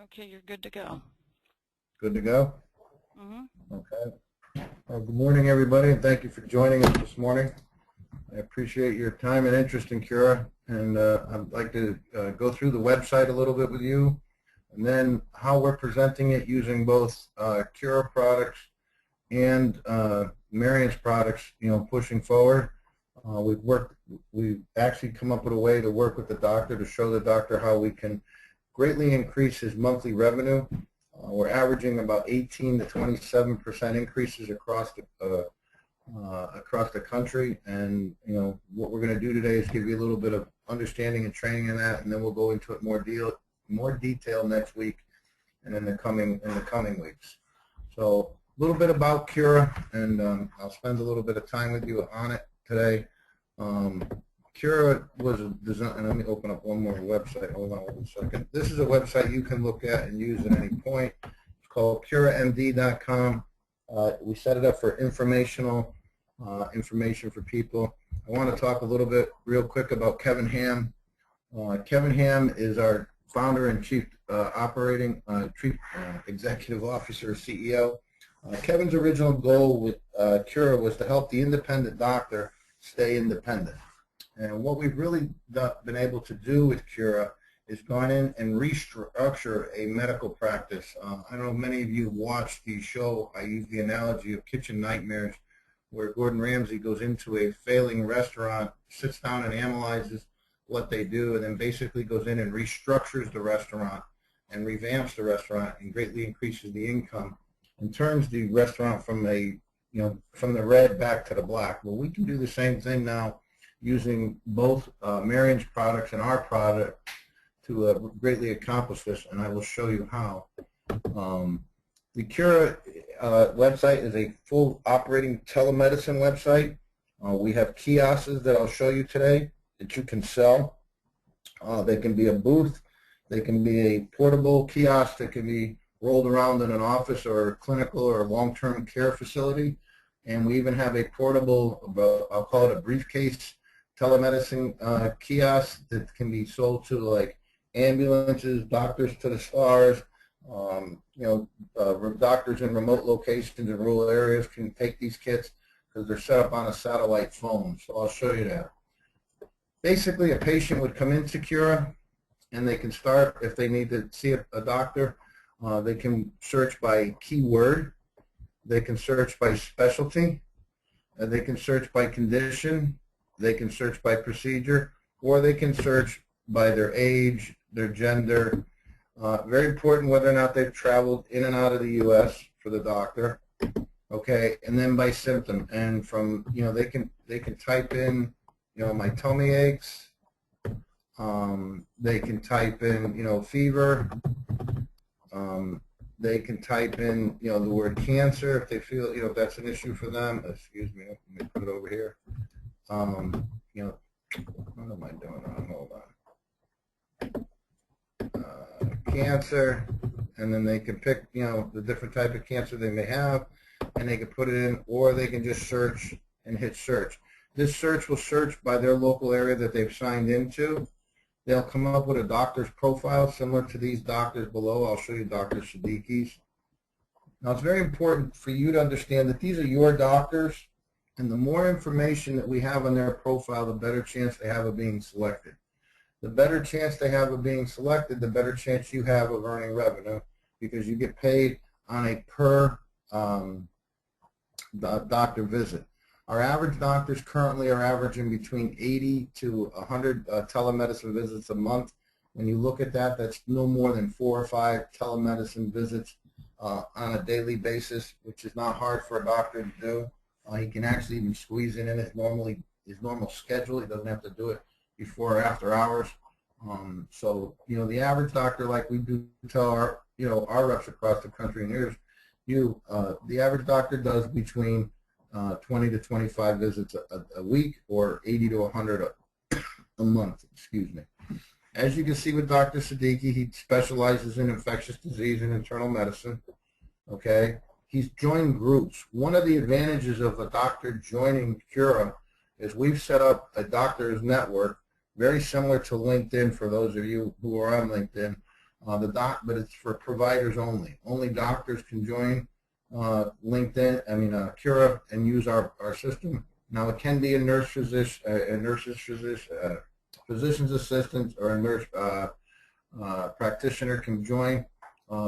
Okay, you're good to go. Good to go? Mm-hmm. Okay. Well, good morning, everybody, and thank you for joining us this morning. I appreciate your time and interest in Cura, and I'd like to go through the website a little bit with you, and then how we're presenting it using both Cura products and Marion's products, pushing forward. We've actually come up with a way to work with the doctor to show the doctor how we can greatly increase his monthly revenue. We're averaging about 18 to 27% increases across the country, and what we're going to do today is give you a little bit of understanding and training in that, and then we'll go into it more detail next week and in the coming weeks. So a little bit about Cura, and I'll spend a little bit of time with you on it today. Cura was designed, and let me open up one more website. Hold on one second. This is a website you can look at and use at any point. It's called KuraMD.com. We set it up for information for people. I want to talk a little bit real quick about Kevin Ham. Kevin Ham is our founder and chief executive officer, CEO. Kevin's original goal with Cura was to help the independent doctor stay independent. And what we've really been able to do with Cura is gone in and restructure a medical practice. I know many of you watched the show. I use the analogy of Kitchen Nightmares, where Gordon Ramsay goes into a failing restaurant, sits down and analyzes what they do, and then basically goes in and restructures the restaurant and revamps the restaurant and greatly increases the income and turns the restaurant from from the red back to the black. Well, we can do the same thing now using both Marion's products and our product to greatly accomplish this, and I will show you how. The Cura website is a full operating telemedicine website. We have kiosks that I'll show you today that you can sell. They can be a booth. They can be a portable kiosk that can be rolled around in an office or a clinical or long-term care facility. And we even have a portable, I'll call it a briefcase telemedicine kiosk that can be sold to like ambulances, doctors to the stars, doctors in remote locations in rural areas can take these kits because they're set up on a satellite phone. So I'll show you that. Basically, a patient would come into Cura, and they can start, if they need to see a doctor, they can search by keyword, they can search by specialty, they can search by condition, they can search by procedure, or they can search by their age, their gender. Very important whether or not they've traveled in and out of the U.S. for the doctor. Okay, and then by symptom, and from they can type in my tummy aches. They can type in fever. They can type in the word cancer if they feel if that's an issue for them. Excuse me, let me put it over here. What am I doing wrong? Hold on. Cancer, and then they can pick the different type of cancer they may have, and they can put it in, or they can just search and hit search. This search will search by their local area that they've signed into. They'll come up with a doctor's profile similar to these doctors below. I'll show you Dr. Siddiqui's. Now, it's very important for you to understand that these are your doctors, and the more information that we have on their profile, the better chance they have of being selected. The better chance they have of being selected, the better chance you have of earning revenue, because you get paid on a per doctor visit. Our average doctors currently are averaging between 80 to 100 telemedicine visits a month. When you look at that, that's no more than 4 or 5 telemedicine visits on a daily basis, which is not hard for a doctor to do. He can actually even squeeze it in his normal schedule. He doesn't have to do it before or after hours. So the average doctor, like we do tell our reps across the country and yours, the average doctor does between 20 to 25 visits a week, or 80 to 100 a month, excuse me. As you can see with Dr. Siddiqui, he specializes in infectious disease and internal medicine. Okay, he's joined groups. One of the advantages of a doctor joining Cura is we've set up a doctor's network, very similar to LinkedIn for those of you who are on LinkedIn, But it's for providers only. Only doctors can join Cura, and use our system. Now it can be a nurse physician, physician's assistant, or a nurse practitioner can join.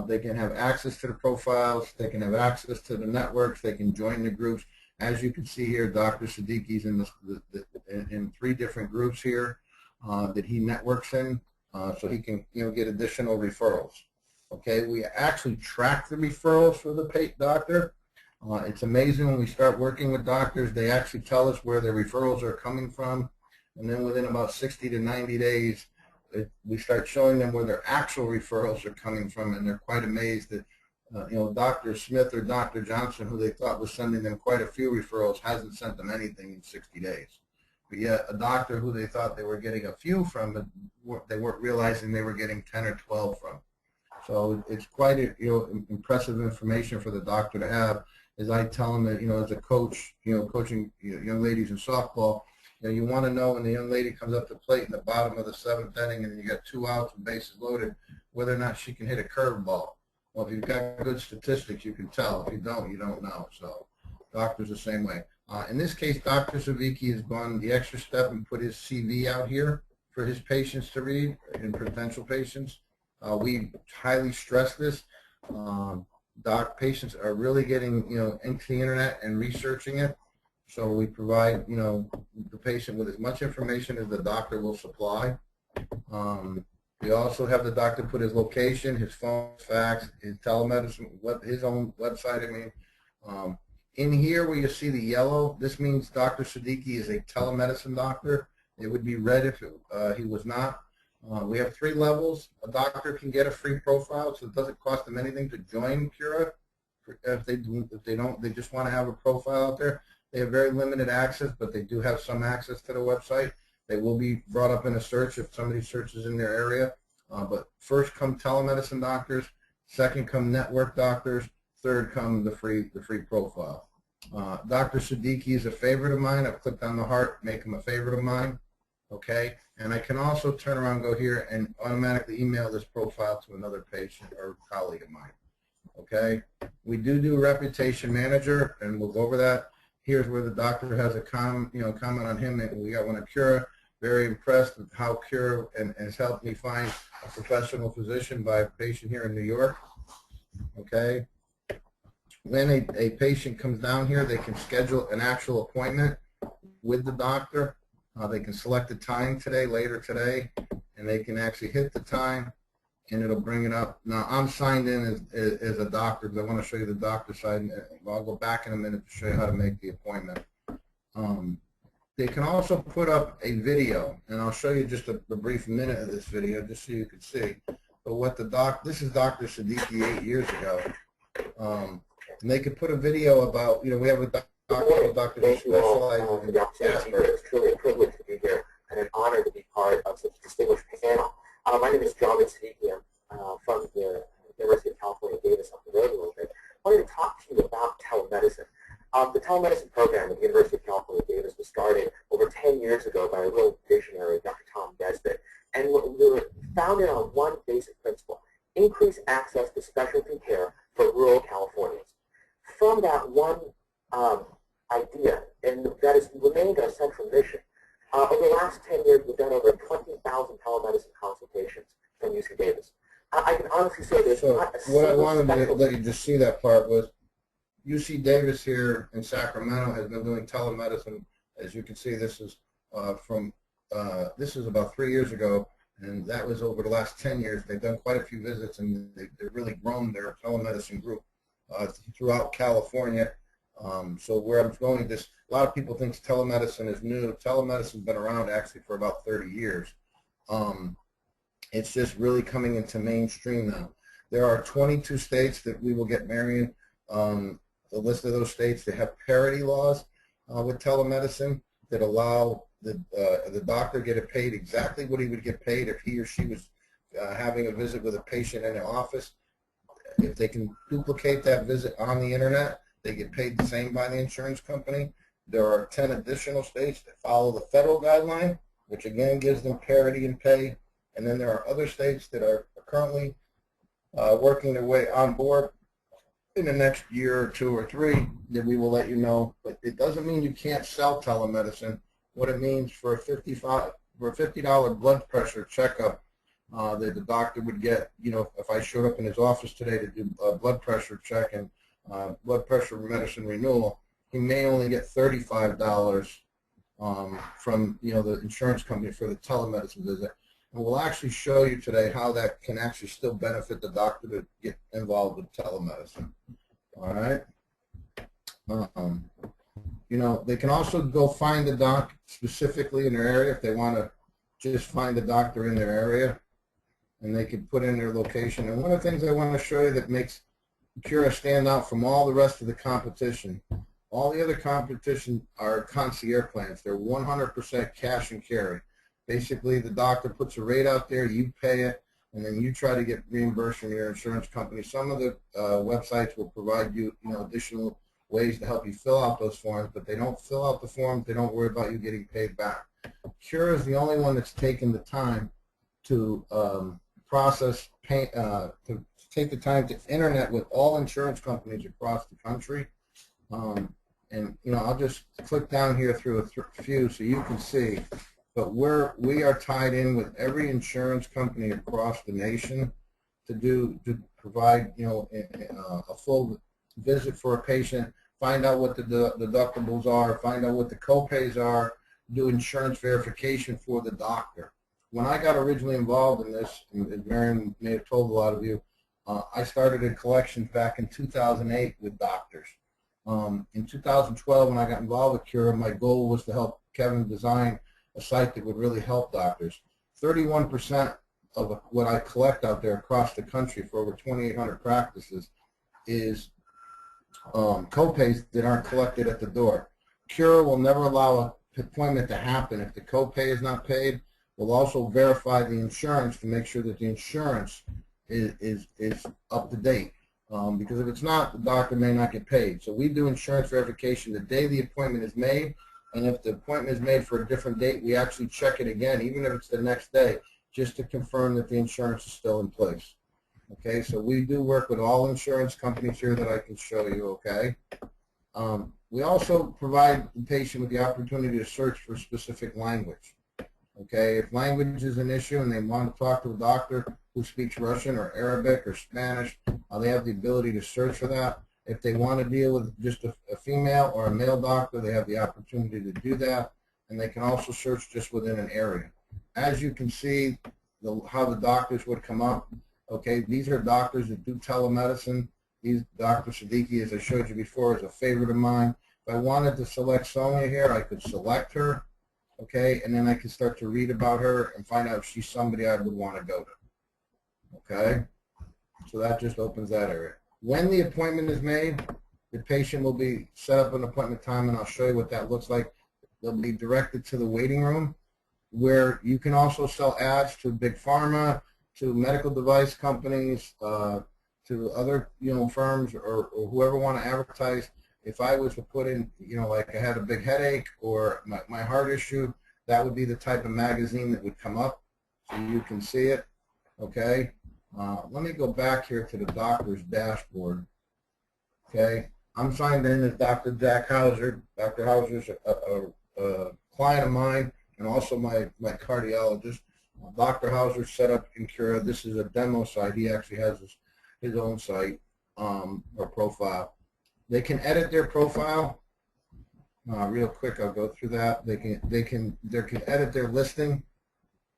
They can have access to the profiles. They can have access to the networks. They can join the groups. As you can see here, Dr. Siddiqui's in 3 different groups here that he networks in, so he can get additional referrals. Okay, we actually track the referrals for the doctor. It's amazing when we start working with doctors, they actually tell us where their referrals are coming from, and then within about 60 to 90 days, we start showing them where their actual referrals are coming from, and they're quite amazed that Dr. Smith or Dr. Johnson, who they thought was sending them quite a few referrals, hasn't sent them anything in 60 days. But yet a doctor who they thought they were getting a few from, but they weren't realizing they were getting 10 or 12 from. So it's quite impressive information for the doctor to have. As I tell them that, as a coach, coaching young ladies in softball, you want to know when the young lady comes up to plate in the bottom of the 7th inning and you got 2 outs and bases loaded, whether or not she can hit a curveball. Well, if you've got good statistics, you can tell. If you don't, you don't know. So doctors the same way. In this case, Dr. Savicki has gone the extra step and put his CV out here for his patients to read, and potential patients. We highly stress this. Patients are really getting into the internet and researching it. So we provide the patient with as much information as the doctor will supply. We also have the doctor put his location, his phone, fax, his telemedicine, his own website. In here where you see the yellow, this means Dr. Siddiqui is a telemedicine doctor. It would be red if he was not. We have 3 levels. A doctor can get a free profile, so it doesn't cost them anything to join Cura. If they don't, they just want to have a profile out there. They have very limited access, but they do have some access to the website. They will be brought up in a search if somebody searches in their area. But first come telemedicine doctors, second come network doctors, third come the free profile. Dr. Siddiqui is a favorite of mine. I've clicked on the heart, make him a favorite of mine. Okay, and I can also turn around, go here, and automatically email this profile to another patient or colleague of mine. Okay, we do reputation manager, and we'll go over that. Here's where the doctor has a comment on him, and we got one at Cura. Very impressed with how Cura has helped me find a professional physician by a patient here in New York. Okay. When a patient comes down here, they can schedule an actual appointment with the doctor. They can select a time later today, and they can actually hit the time, and it'll bring it up. Now, I'm signed in as a doctor because I want to show you the doctor side. I'll go back in a minute to show you how to make the appointment. They can also put up a video, and I'll show you just a brief minute of this video just so you can see. But what this is Dr. Siddiqui 8 years ago. And they could put a video about, we have a doctor who specializes in Jasper. It's truly a privilege to be here and an honor to be part of such a distinguished panel. My name is John Siddiqui. I'm from the University of California, Davis, up the road a little bit. I wanted to talk to you about telemedicine. The telemedicine program at the University of California, Davis was started over 10 years ago by a real visionary, Dr. Tom Nesbitt, and we were founded on one basic principle: increase access to specialty care for rural Californians. From that one idea, and that has remained our central mission, over the last 10 years, we've done over 20,000 telemedicine consultations from UC Davis. I can honestly say there's not a what I wanted specialty. to let you just see that part was UC Davis here in Sacramento has been doing telemedicine. As you can see, this is this is about 3 years ago, and that was over the last 10 years. They've done quite a few visits, and they've really grown their telemedicine group throughout California. So where I'm going, a lot of people think telemedicine is new. Telemedicine has been around actually for about 30 years. It's just really coming into mainstream now. There are 22 states that we will get married. The list of those states, they have parity laws with telemedicine that allow the doctor to get paid exactly what he would get paid if he or she was having a visit with a patient in the office. If they can duplicate that visit on the internet, they get paid the same by the insurance company. There are 10 additional states that follow the federal guideline, which again gives them parity in pay. And then there are other states that are currently working their way on board in the next year or 2 or 3, then we will let you know. But it doesn't mean you can't sell telemedicine. What it means for a $50 blood pressure checkup that the doctor would get, if I showed up in his office today to do a blood pressure check and blood pressure medicine renewal, he may only get $35 from the insurance company for the telemedicine visit. And we'll actually show you today how that can actually still benefit the doctor to get involved with telemedicine. All right. They can also go find the doc specifically in their area if they want to just find the doctor in their area, and they can put in their location. And one of the things I want to show you that makes Cura stand out from all the rest of the competition, all the other competition are concierge plans. They're 100% cash and carry. Basically, the doctor puts a rate out there, you pay it, and then you try to get reimbursed from your insurance company. Some of the websites will provide you, additional ways to help you fill out those forms, but they don't fill out the forms. They don't worry about you getting paid back. Cura is the only one that's taken the time to to take the time to internet with all insurance companies across the country. I'll just click down here through a few so you can see. But we are tied in with every insurance company across the nation to provide a full visit for a patient, find out what the deductibles are, find out what the copays are, do insurance verification for the doctor. When I got originally involved in this, and Marion may have told a lot of you, I started in collections back in 2008 with doctors. In 2012, when I got involved with Cura, my goal was to help Kevin design a site that would really help doctors. 31% of what I collect out there across the country for over 2,800 practices is copays that aren't collected at the door. Cura will never allow an appointment to happen if the copay is not paid. We'll also verify the insurance to make sure that the insurance is up to date. Because if it's not, the doctor may not get paid. So we do insurance verification the day the appointment is made. And if the appointment is made for a different date, we actually check it again, even if it's the next day, just to confirm that the insurance is still in place. Okay, so we do work with all insurance companies here that I can show you, okay? We also provide the patient with the opportunity to search for specific language. Okay, if language is an issue and they want to talk to a doctor who speaks Russian or Arabic or Spanish, they have the ability to search for that. If they want to deal with just a female or a male doctor, they have the opportunity to do that, and they can also search just within an area. As you can see, how the doctors would come up. Okay, these are doctors that do telemedicine. Dr. Siddiqui, as I showed you before, is a favorite of mine. If I wanted to select Sonia here, I could select her, okay, and then I could start to read about her and find out if she's somebody I would want to go to, okay? So that just opens that area. When the appointment is made, the patient will be set up an appointment time, and I'll show you what that looks like. They'll be directed to the waiting room, where you can also sell ads to big pharma, to medical device companies, to other firms or whoever want to advertise. If I was to put in, like I had a big headache or my heart issue, that would be the type of magazine that would come up, so you can see it. Okay. Let me go back here to the doctor's dashboard. Okay, I'm signed in as Dr. Jack Hauser. Dr. Hauser's a client of mine and also my cardiologist. Dr. Hauser set up in Cura. This is a demo site. He actually has his own site or profile. They can edit their profile. Real quick, I'll go through that. They can edit their listing.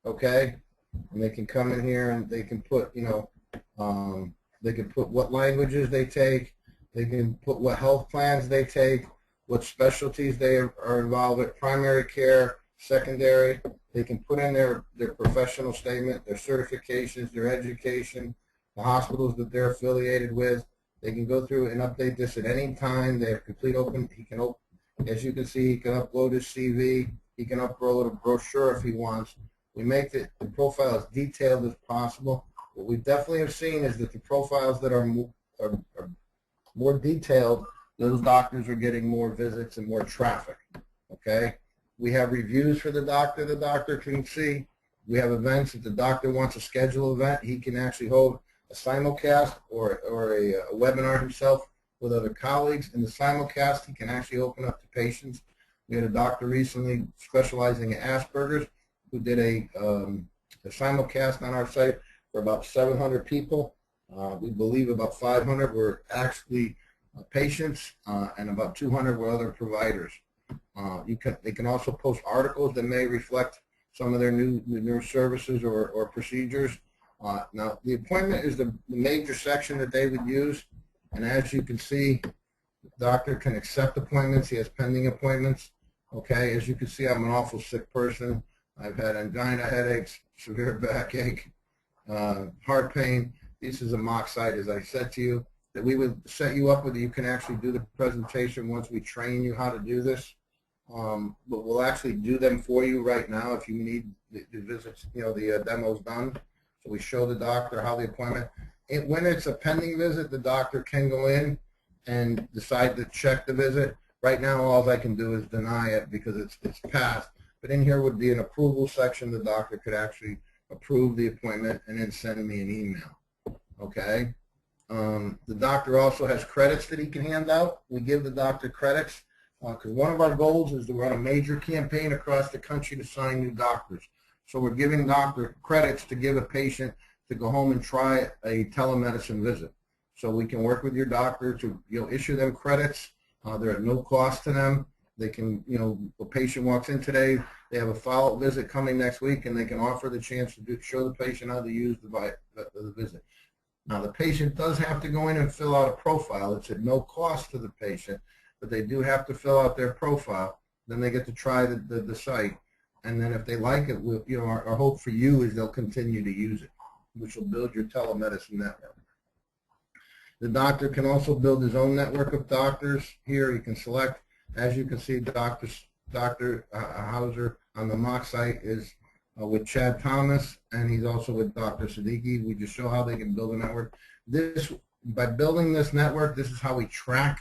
Okay. And they can come in here and they can put, they can put what languages they take. They can put what health plans they take, what specialties they are involved with, primary care, secondary. They can put in their professional statement, their certifications, their education, the hospitals that they're affiliated with. They can go through and update this at any time. They have complete open. He can, as you can see, he can upload his CV. He can upload a brochure if he wants. We make the profile as detailed as possible. What we definitely have seen is that the profiles that are more detailed, those doctors are getting more visits and more traffic. Okay? We have reviews for the doctor can see. We have events. If the doctor wants to schedule an event, he can actually hold a simulcast or a webinar himself with other colleagues. In the simulcast, he can actually open up to patients. We had a doctor recently specializing in Asperger's who did a simulcast on our site for about 700 people. We believe about 500 were actually patients, and about 200 were other providers. They can also post articles that may reflect some of their new services or procedures. Now, the appointment is the major section that they would use, and as you can see, the doctor can accept appointments. He has pending appointments. Okay, as you can see, I'm an awful sick person. I've had angina, headaches, severe backache, heart pain. This is a mock site, as I said to you, that we would set you up with. You can actually do the presentation once we train you how to do this. But we'll actually do them for you right now if you need the visits, the demos done. So we show the doctor how the appointment. When it's a pending visit, the doctor can go in and decide to check the visit. Right now, all I can do is deny it because it's passed. But in here would be an approval section. The doctor could actually approve the appointment and then send me an email. Okay. The doctor also has credits that he can hand out. We give the doctor credits because one of our goals is to run a major campaign across the country to sign new doctors. So we're giving doctor credits to give a patient to go home and try a telemedicine visit. So we can work with your doctor to issue them credits. They're at no cost to them. They can, a patient walks in today, they have a follow-up visit coming next week, and they can offer the chance to show the patient how to use the visit. Now, the patient does have to go in and fill out a profile. It's at no cost to the patient, but they do have to fill out their profile. Then they get to try the site. And then if they like it, our hope for you is they'll continue to use it, which will build your telemedicine network. The doctor can also build his own network of doctors. Here you can select, as you can see, Dr. Hauser on the mock site is with Chad Thomas, and he's also with Dr. Siddiqui. We just show how they can build a network. By building this network, this is how we track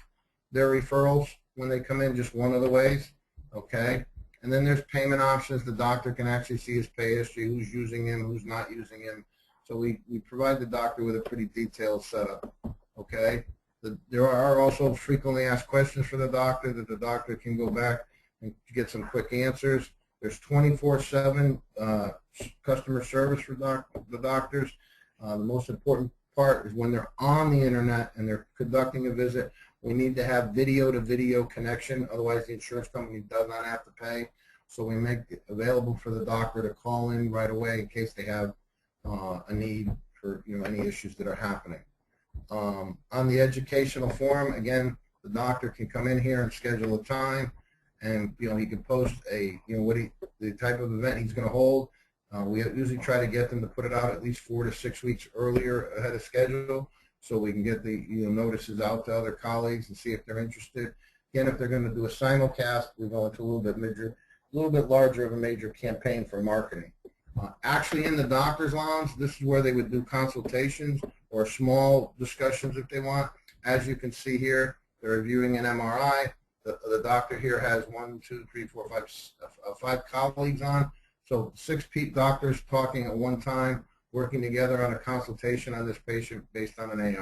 their referrals when they come in, just one of the ways, okay? And then there's payment options. The doctor can actually see his pay history, who's using him, who's not using him. So we provide the doctor with a pretty detailed setup, okay? There are also frequently asked questions for the doctor that the doctor can go back and get some quick answers. There's 24/7 customer service for the doctors. The most important part is when they're on the internet and they're conducting a visit, we need to have video-to-video connection. Otherwise, the insurance company does not have to pay. So we make it available for the doctor to call in right away in case they have a need for any issues that are happening. On the educational forum, again, the doctor can come in here and schedule a time, and he can post the type of event he's going to hold. We usually try to get them to put it out at least 4 to 6 weeks earlier ahead of schedule, so we can get the notices out to other colleagues and see if they're interested. Again, if they're going to do a simulcast, we go into a little bit larger of a major campaign for marketing. Actually, in the doctor's lounge, this is where they would do consultations or small discussions if they want. As you can see here, they're reviewing an MRI. The doctor here has 5 colleagues on. So 6 doctors talking at one time, working together on a consultation on this patient based on an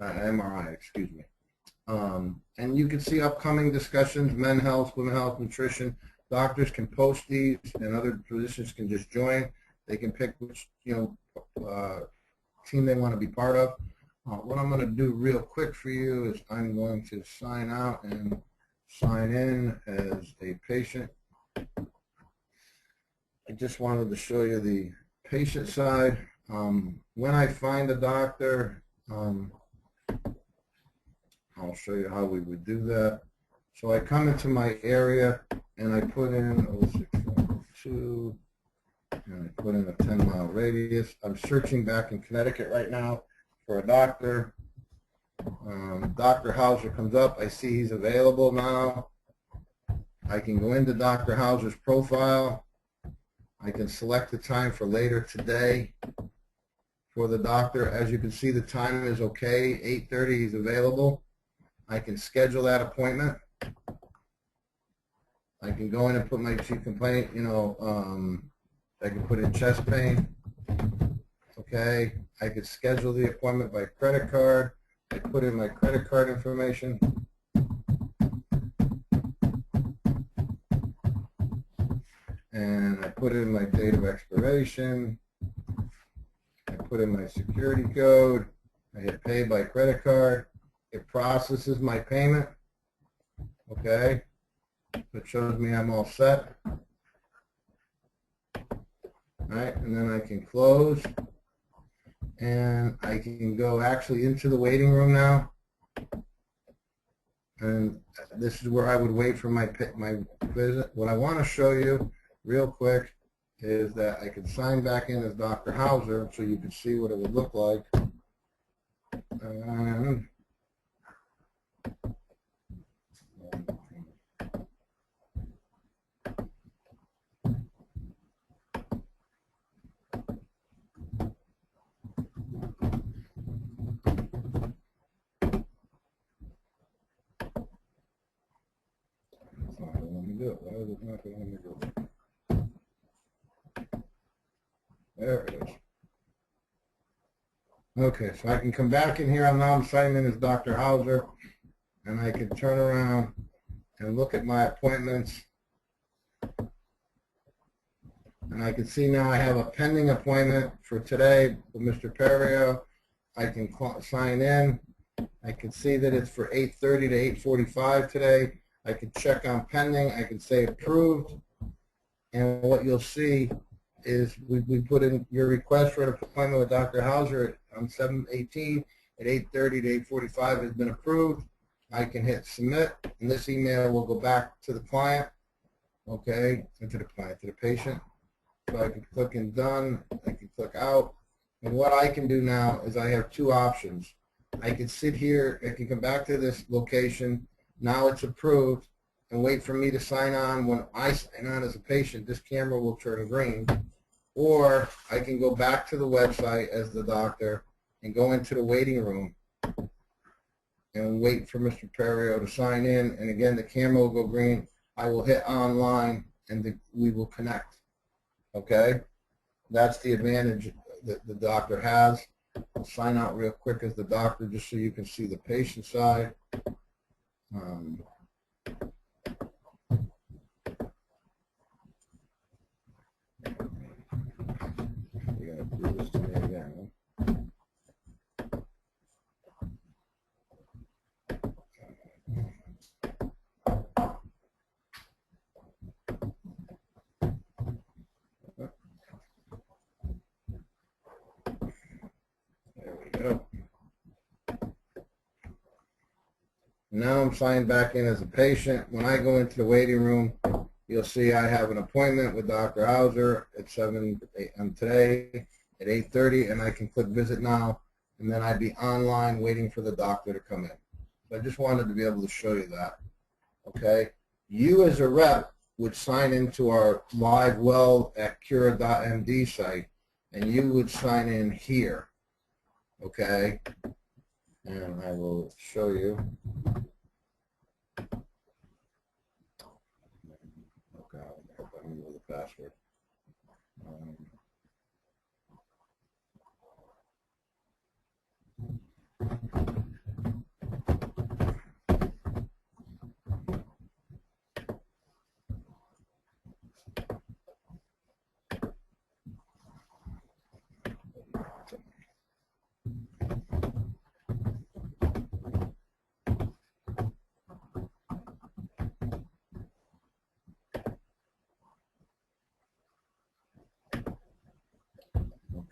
MRI, excuse me. And you can see upcoming discussions, men's health, women's health, nutrition. Doctors can post these, and other physicians can just join. They can pick which team they want to be part of. What I'm going to do real quick for you is I'm going to sign out and sign in as a patient. I just wanted to show you the patient side. When I find a doctor, I'll show you how we would do that. So I come into my area and I put in 0612 and I put in a 10-mile radius. I'm searching back in Connecticut right now for a doctor. Dr. Hauser comes up. I see he's available now. I can go into Dr. Hauser's profile. I can select the time for later today for the doctor. As you can see, the time is okay. 8:30, he's available. I can schedule that appointment. I can go in and put my chief complaint, I can put in chest pain. Okay, I could schedule the appointment by credit card. I put in my credit card information. And I put in my date of expiration. I put in my security code. I hit pay by credit card. It processes my payment. Okay, it shows me I'm all set. All right, and then I can close. And I can go actually into the waiting room now. And this is where I would wait for my visit. What I want to show you real quick is that I can sign back in as Dr. Hauser so you can see what it would look like. And it's not going to let me do it. Why is it not going to let me do it? There it is. Okay, so I can come back in here. I'm signing in as Dr. Hauser, and I can turn around and look at my appointments. And I can see now I have a pending appointment for today with Mr. Perio. I can sign in. I can see that it's for 8:30 to 8:45 today. I can check on pending. I can say approved. And what you'll see is we put in your request for an appointment with Dr. Hauser on 7/18 at 8:30 to 8:45 has been approved. I can hit submit, and this email will go back to the client, okay, and to the client, to the patient. So I can click in done. I can click out. And what I can do now is I have two options. I can sit here. I can come back to this location. Now it's approved, and wait for me to sign on. When I sign on as a patient, this camera will turn green. Or I can go back to the website as the doctor and go into the waiting room and wait for Mr. Perio to sign in. And again, the camera will go green. I will hit online, and we will connect. Okay? That's the advantage that the doctor has. I'll sign out real quick as the doctor just so you can see the patient side. You're going to do this to me again, huh? There we go. Now I'm signed back in as a patient. When I go into the waiting room, you'll see I have an appointment with Dr. Hauser at today at 8:30, and I can click visit now, and then I'd be online waiting for the doctor to come in. So I just wanted to be able to show you that. Okay? You as a rep would sign into our live well at Kura.md site, and you would sign in here. Okay? And I will show you. Oh God, I hope I remember the password.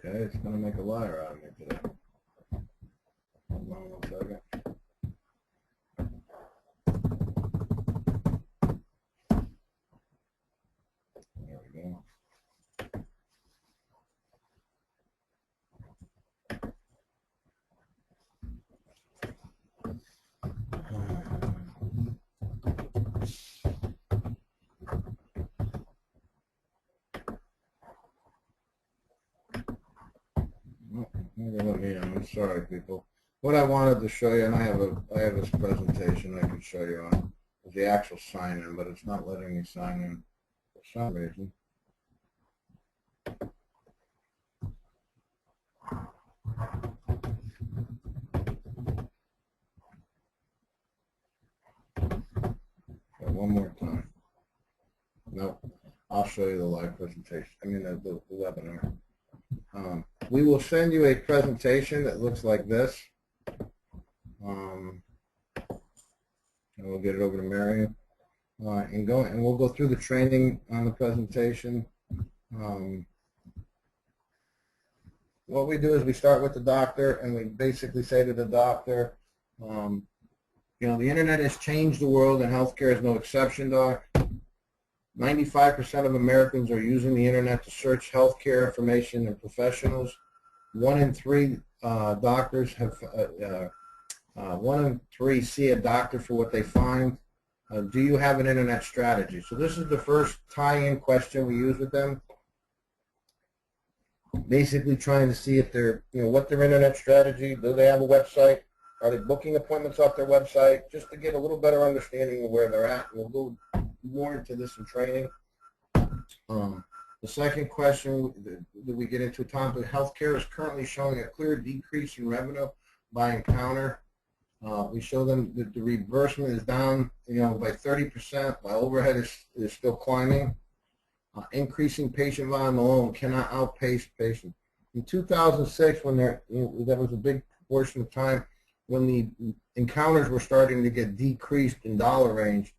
Okay, it's going to make a liar out of me today. Hold on 1 second. There we go. I'm sorry, people. What I wanted to show you, and I have this presentation I can show you on, is the actual sign-in, but it's not letting me sign in for some reason. one more time. Nope. I'll show you the live presentation. I mean the webinar. We will send you a presentation that looks like this. And we'll get it over to Marion. And we'll go through the training on the presentation. What we do is we start with the doctor, and we basically say to the doctor, you know, the internet has changed the world, and healthcare is no exception, Doc. 95% of Americans are using the internet to search healthcare information and professionals. 1 in 3 doctors have, 1 in 3 see a doctor for what they find. Do you have an internet strategy? So this is the first tie-in question we use with them. Basically trying to see if they're, you know, what their internet strategy, do they have a website? Are they booking appointments off their website? Just to get a little better understanding of where they're at. We'll go more into this in training. The second question that we get into, Tom, healthcare is currently showing a clear decrease in revenue by encounter. We show them that the reimbursement is down, you know, by 30%, while overhead is still climbing. Increasing patient volume alone cannot outpace patient. In 2006, when that was a big portion of time when the encounters were starting to get decreased in dollar range,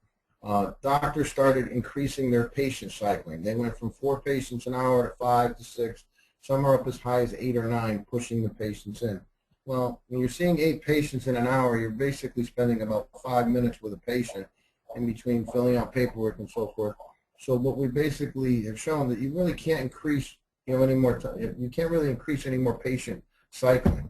doctors started increasing their patient cycling. They went from 4 patients an hour to 5 to 6. Some are up as high as 8 or 9, pushing the patients in. Well, when you're seeing 8 patients in an hour, you're basically spending about 5 minutes with a patient in between filling out paperwork and so forth. So what we basically have shown that you really can't increase, you know, any more. You can't really increase any more patient cycling.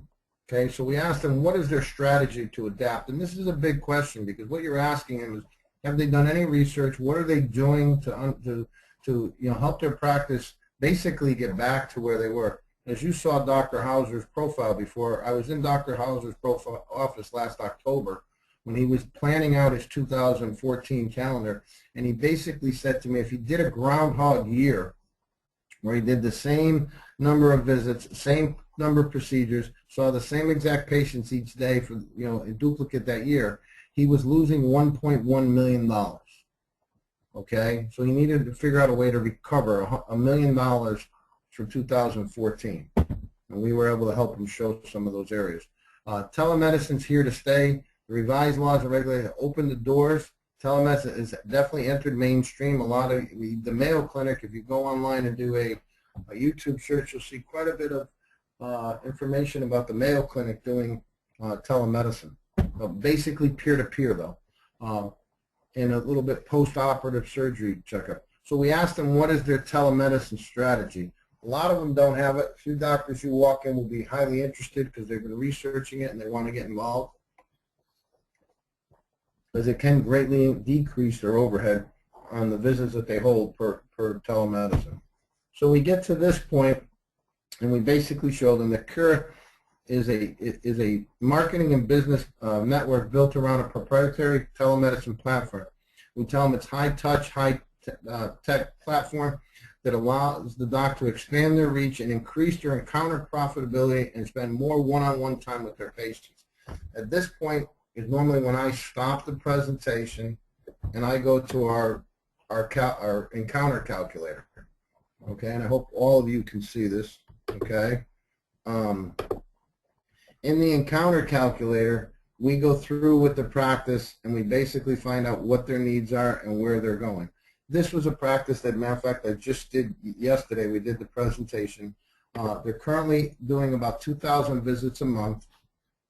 Okay, so we asked them what is their strategy to adapt, and this is a big question because what you're asking them is, have they done any research? What are they doing to you know, help their practice basically get back to where they were? As you saw Dr. Hauser's profile before, I was in Dr. Hauser's profile office last October when he was planning out his 2014 calendar, and he basically said to me if he did a groundhog year where he did the same number of visits, same number of procedures, saw the same exact patients each day for, you know, a duplicate that year, he was losing $1.1 million. Okay, so he needed to figure out a way to recover $1 million from 2014, and we were able to help him show some of those areas. Telemedicine's here to stay. The revised laws and regulations opened the doors. Telemedicine has definitely entered mainstream. A lot of the Mayo Clinic, if you go online and do a YouTube search, you'll see quite a bit of information about the Mayo Clinic doing telemedicine. Basically peer-to-peer though, and a little bit post-operative surgery checkup. So we asked them what is their telemedicine strategy. A lot of them don't have it. A few doctors you walk in will be highly interested because they've been researching it and they want to get involved, because it can greatly decrease their overhead on the visits that they hold per telemedicine. So we get to this point, and we basically show them that Kura is a marketing and business network built around a proprietary telemedicine platform. We tell them it's high-touch, high-tech platform that allows the doctor to expand their reach and increase their encounter profitability and spend more one-on-one time with their patients. At this point is normally when I stop the presentation and I go to our encounter calculator. Okay, and I hope all of you can see this. Okay. In the encounter calculator, we go through with the practice and we basically find out what their needs are and where they're going. This was a practice that, matter of fact, I just did yesterday. We did the presentation. They're currently doing about 2,000 visits a month.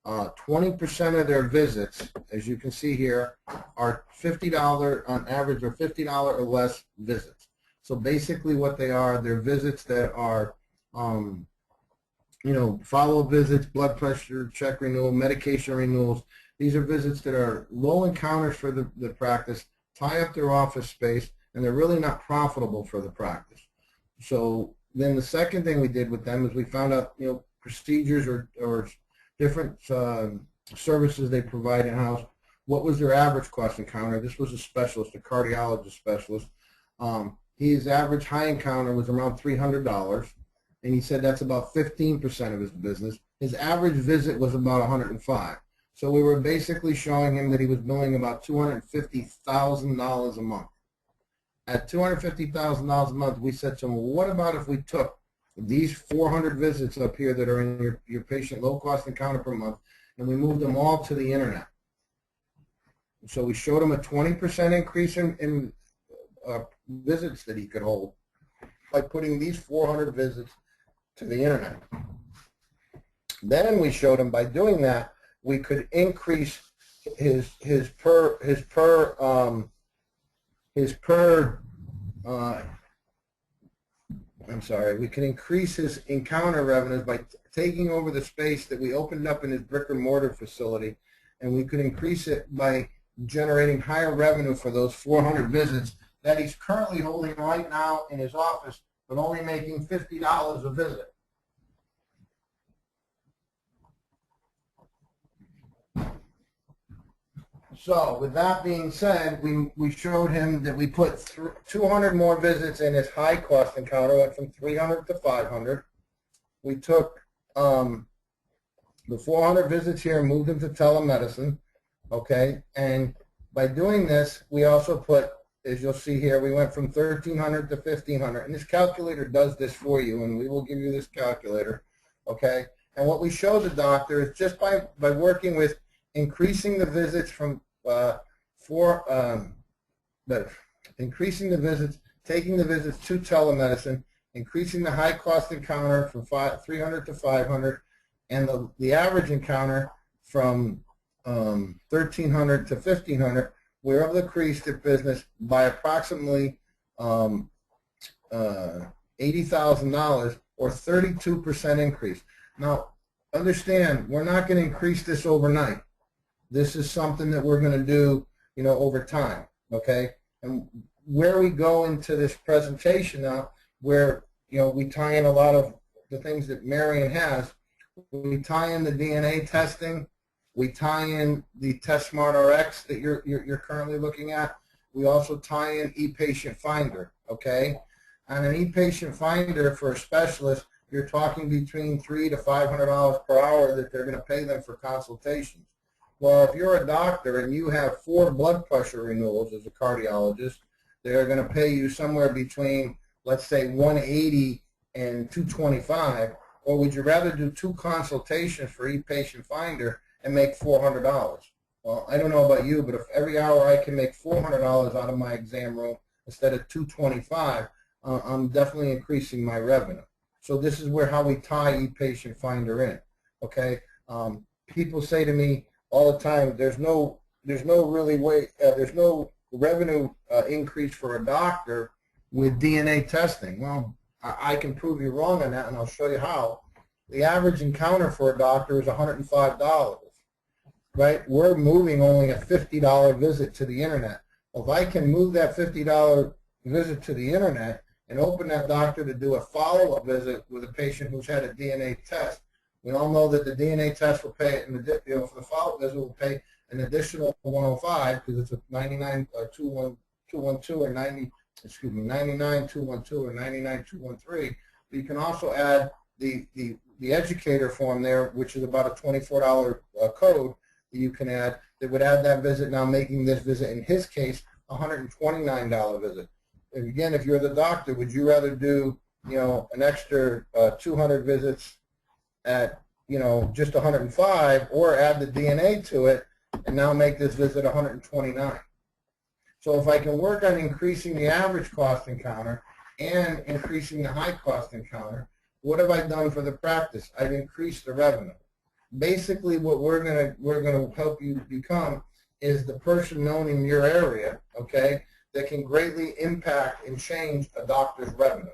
20% of their visits, as you can see here, are $50 on average, or $50 or less visits. So basically what they are, they're visits that are, you know, follow-up visits, blood pressure check renewal, medication renewals. These are visits that are low encounters for the practice, tie up their office space, and they're really not profitable for the practice. So then the second thing we did with them is we found out, you know, procedures or different services they provide in-house. What was their average cost encounter? This was a specialist, a cardiologist specialist. His average high encounter was around $300, and he said that's about 15% of his business. His average visit was about $105. So we were basically showing him that he was billing about $250,000 a month. At $250,000 a month, we said to him, well, what about if we took these 400 visits up here that are in your patient low-cost encounter per month, and we moved them all to the internet? So we showed him a 20% increase in visits that he could hold by putting these 400 visits to the internet. Then we showed him by doing that, we could increase his per we can increase his encounter revenues by taking over the space that we opened up in his brick and mortar facility, and we could increase it by generating higher revenue for those 400 visits that he's currently holding right now in his office, but only making $50 a visit. So with that being said, we showed him that we put 200 more visits in his high cost encounter, went from 300 to 500. We took the 400 visits here and moved them to telemedicine, okay? And by doing this, we also put, as you'll see here, we went from 1,300 to 1,500. And this calculator does this for you, and we will give you this calculator, okay? And what we show the doctor is just by working with increasing the visits from increasing the visits, taking the visits to telemedicine, increasing the high cost encounter from 300 to 500, and the average encounter from 1,300 to 1,500, we're able to increase the business by approximately $80,000 or 32% increase. Now, understand, we're not going to increase this overnight. This is something that we're going to do, over time, okay? And where we go into this presentation now, where, we tie in a lot of the things that Marion has, we tie in the DNA testing, we tie in the Test Smart RX that you're currently looking at. We also tie in ePatient Finder, okay? On an ePatient Finder for a specialist, you're talking between $300 to $500 per hour that they're going to pay them for consultations. Well, if you're a doctor and you have 4 blood pressure renewals as a cardiologist, they're going to pay you somewhere between, let's say, $180 and $225. Or would you rather do 2 consultations for ePatient Finder and make $400? Well, I don't know about you, but if every hour I can make $400 out of my exam room instead of $225, I'm definitely increasing my revenue. So this is how we tie ePatient Finder in. Okay, people say to me all the time, there's no revenue increase for a doctor with DNA testing. Well, I can prove you wrong on that, and I'll show you how. The average encounter for a doctor is $105. Right? We're moving only a $50 visit to the internet. Well, if I can move that $50 visit to the internet and open that doctor to do a follow-up visit with a patient who's had a DNA test, we all know that the DNA test will pay, for the follow-up visit will pay an additional $105 because it's a 212 or 99-212 or 99-213. But you can also add the educator form there, which is about a $24 code that you can add that would add that visit, now making this visit, in his case, a $129 visit. And again, if you're the doctor, would you rather do, an extra 200 visits at, just 105, or add the DNA to it and now make this visit 129? So if I can work on increasing the average cost encounter and increasing the high cost encounter, what have I done for the practice? I've increased the revenue. Basically, what we're gonna help you become is the person known in your area, okay, that can greatly impact and change a doctor's revenue.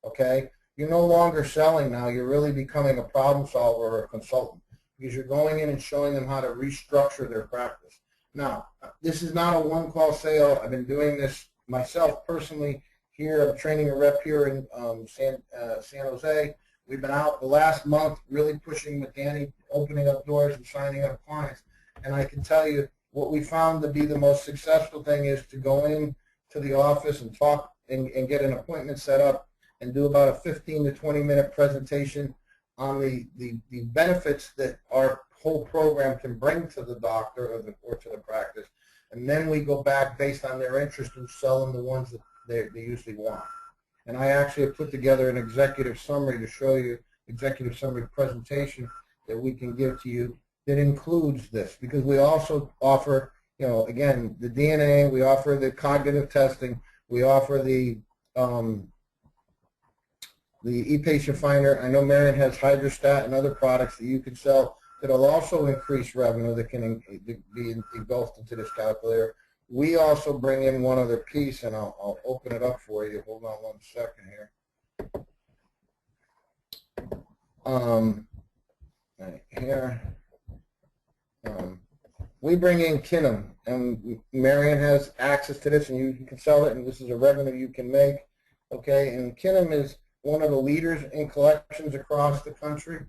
Okay, you're no longer selling now. You're really becoming a problem solver or a consultant, because you're going in and showing them how to restructure their practice. Now, this is not a one-call sale. I've been doing this myself personally here. I'm training a rep here in San Jose. We've been out the last month really pushing with Danny, opening up doors and signing up clients. And I can tell you what we found to be the most successful thing is to go in to the office and talk and get an appointment set up and do about a 15 to 20-minute presentation on the benefits that are whole program can bring to the doctor or to the practice, and then we go back based on their interest and sell them the ones that they usually want. And I actually have put together an executive summary to show you, executive summary presentation that we can give to you that includes this, because we also offer, you know, again, the DNA, we offer the cognitive testing, we offer the e-patient finder. I know Marion has Hydrostat and other products that you can sell that will also increase revenue that can be engulfed into this calculator. We also bring in one other piece, and I'll open it up for you. Hold on 1 second here. Right here. We bring in Kinum, and Marion has access to this, and you can sell it, and this is a revenue you can make. Okay, and Kinum is one of the leaders in collections across the country,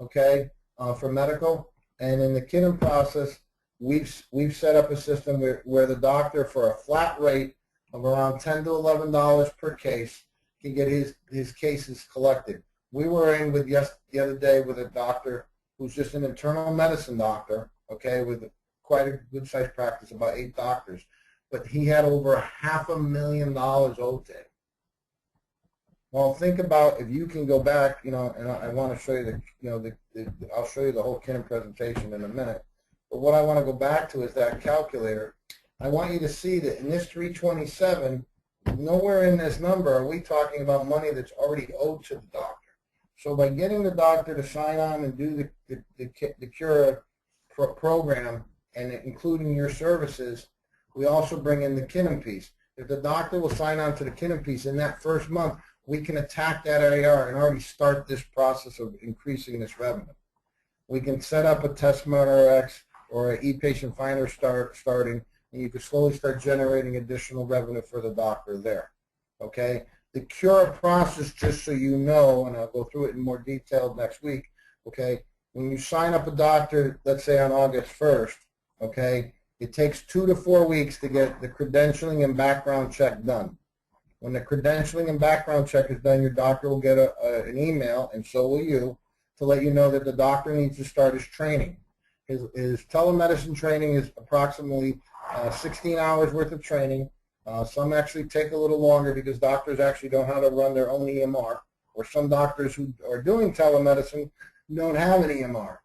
okay, for medical. And in the Kinum process, we've set up a system where the doctor, for a flat rate of around $10 to $11 per case, can get his cases collected. We were in with the other day with a doctor who's just an internal medicine doctor, okay, with quite a good-sized practice, about 8 doctors, but he had over $500,000 owed to him. Well, think about if you can go back, you know, and I want to show you I'll show you the whole Kinum presentation in a minute. But what I want to go back to is that calculator. I want you to see that in this 327, nowhere in this number are we talking about money that's already owed to the doctor. So by getting the doctor to sign on and do the Cura program and including your services, we also bring in the Kinum piece. If the doctor will sign on to the Kinum piece in that first month, we can attack that AR and already start this process of increasing this revenue. We can set up a test monitor X or an e-patient finder starting, and you can slowly start generating additional revenue for the doctor there. Okay? The Cura process, just so you know, and I'll go through it in more detail next week, okay, when you sign up a doctor, let's say on August 1st, okay, it takes 2 to 4 weeks to get the credentialing and background check done. When the credentialing and background check is done, your doctor will get an email, and so will you, to let you know that the doctor needs to start his training. His telemedicine training is approximately 16 hours worth of training. Some actually take a little longer because doctors actually don't know how to run their own EMR, or some doctors who are doing telemedicine don't have an EMR.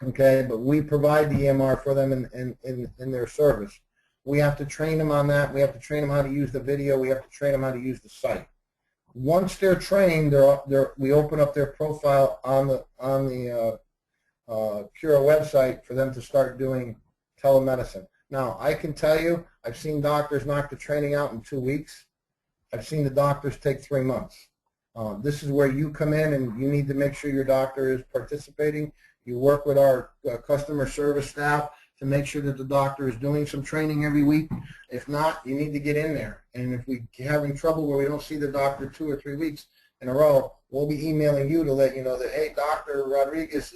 Okay, but we provide the EMR for them in their service. We have to train them on that. We have to train them how to use the video. We have to train them how to use the site. Once they're trained, we open up their profile on the Cura website for them to start doing telemedicine. Now, I can tell you, I've seen doctors knock the training out in 2 weeks. I've seen the doctors take 3 months. This is where you come in, and you need to make sure your doctor is participating. You work with our customer service staff to make sure that the doctor is doing some training every week. If not, you need to get in there. And if we're having trouble where we don't see the doctor 2 or 3 weeks in a row, we'll be emailing you to let you know that, hey, Dr. Rodriguez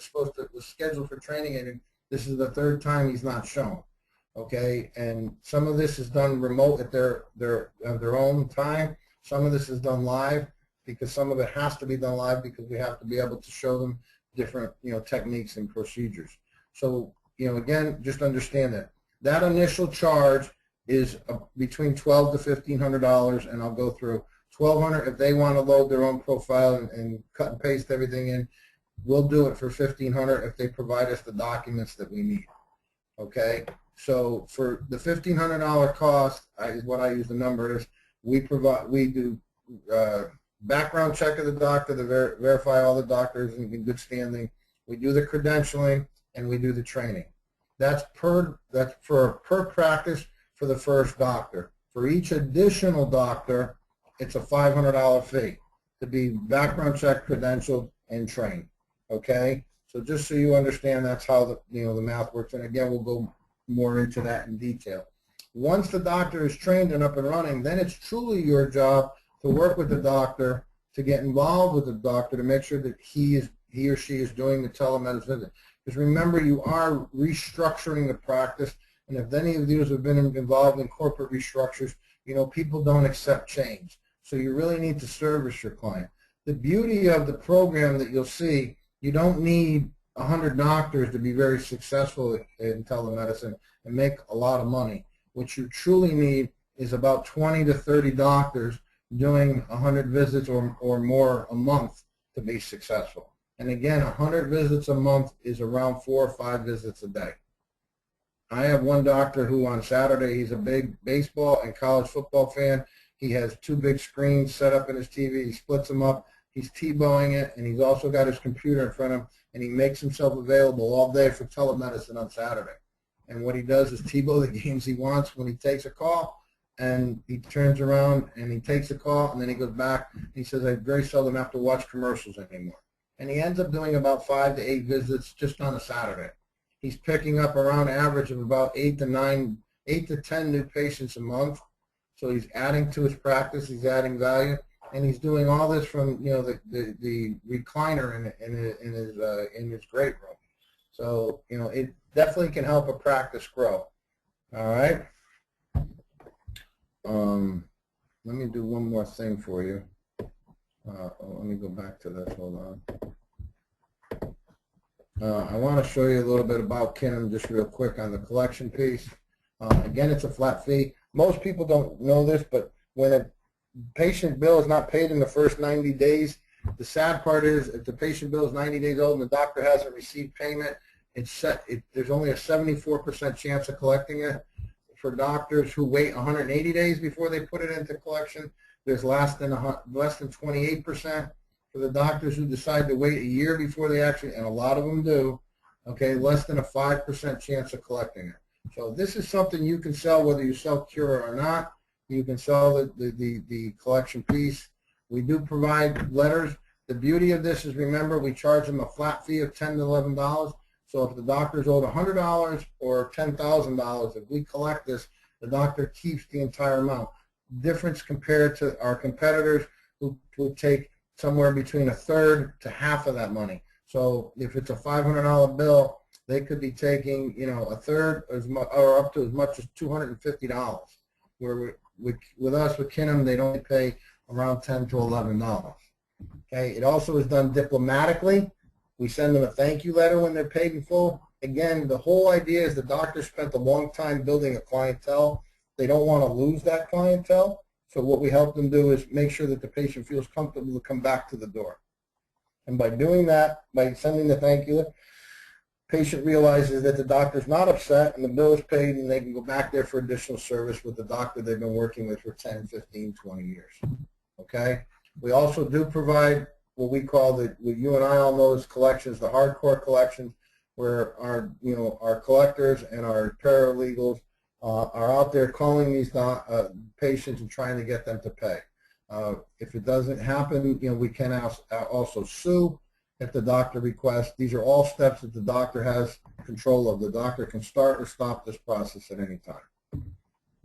was scheduled for training, and this is the 3rd time he's not shown. Okay, and some of this is done remote at their own time. Some of this is done live, because some of it has to be done live because we have to be able to show them different, techniques and procedures. So, again, just understand that initial charge is between $1,200 to $1,500, and I'll go through $1,200 if they want to load their own profile and cut and paste everything in. We'll do it for $1,500 if they provide us the documents that we need. Okay, so for the $1,500 cost, what I use the number is we do background check of the doctor to verify all the doctors in good standing. We do the credentialing, and we do the training. That's for per practice for the first doctor. For each additional doctor, it's a $500 fee to be background check, credentialed, and trained. Okay, so just so you understand, that's how the math works. And again, we'll go more into that in detail. Once the doctor is trained and up and running, then it's truly your job to work with the doctor, to get involved with the doctor, to make sure that he or she is doing the telemedicine visit. Because remember, you are restructuring the practice, and if any of you have been involved in corporate restructures, people don't accept change. So you really need to service your client. The beauty of the program that you'll see, you don't need 100 doctors to be very successful in telemedicine and make a lot of money. What you truly need is about 20 to 30 doctors doing 100 visits or more a month to be successful. And again, 100 visits a month is around 4 or 5 visits a day. I have one doctor who on Saturday, he's a big baseball and college football fan. He has 2 big screens set up in his TV. He splits them up. He's T-bowing it, and he's also got his computer in front of him, and he makes himself available all day for telemedicine on Saturday. And what he does is T-bow the games he wants when he takes a call, and he turns around and he takes a call, and then he goes back and he says, I very seldom have to watch commercials anymore. And he ends up doing about 5 to 8 visits just on a Saturday. He's picking up around average of about 8 to 10 new patients a month. So he's adding to his practice, he's adding value, and he's doing all this from the recliner in his great room. So it definitely can help a practice grow. All right. Let me do one more thing for you. Let me go back to this. Hold on. I want to show you a little bit about KuraMed just real quick on the collection piece. Again, it's a flat fee. Most people don't know this, but when a patient bill is not paid in the first 90 days, the sad part is if the patient bill is 90 days old and the doctor hasn't received payment, there's only a 74% chance of collecting it. For doctors who wait 180 days before they put it into collection, there's less than 28%. For the doctors who decide to wait a year before they actually, and a lot of them do, okay, less than a 5% chance of collecting it. So this is something you can sell whether you sell Cura or not. You can sell the collection piece. We do provide letters. The beauty of this is, remember, we charge them a flat fee of $10 to $11. So if the doctor's owed $100 or $10,000, if we collect this, the doctor keeps the entire amount. Difference compared to our competitors who would take somewhere between a third to half of that money. So if it's a $500 bill, they could be taking, a third or up to as much as $250. Where with us, with KuraMed, they'd only pay around $10 to $11. Okay. It also is done diplomatically. We send them a thank you letter when they're paid in full. Again, the whole idea is the doctor spent a long time building a clientele. They don't want to lose that clientele. So what we help them do is make sure that the patient feels comfortable to come back to the door. And by doing that, by sending the thank you letter, patient realizes that the doctor's not upset and the bill is paid and they can go back there for additional service with the doctor they've been working with for 10, 15, 20 years. Okay? We also do provide what we call what you and I all know as collections, the hardcore collections, where our collectors and our paralegals are out there calling these patients and trying to get them to pay. If it doesn't happen, we can also sue if the doctor requests. These are all steps that the doctor has control of. The doctor can start or stop this process at any time.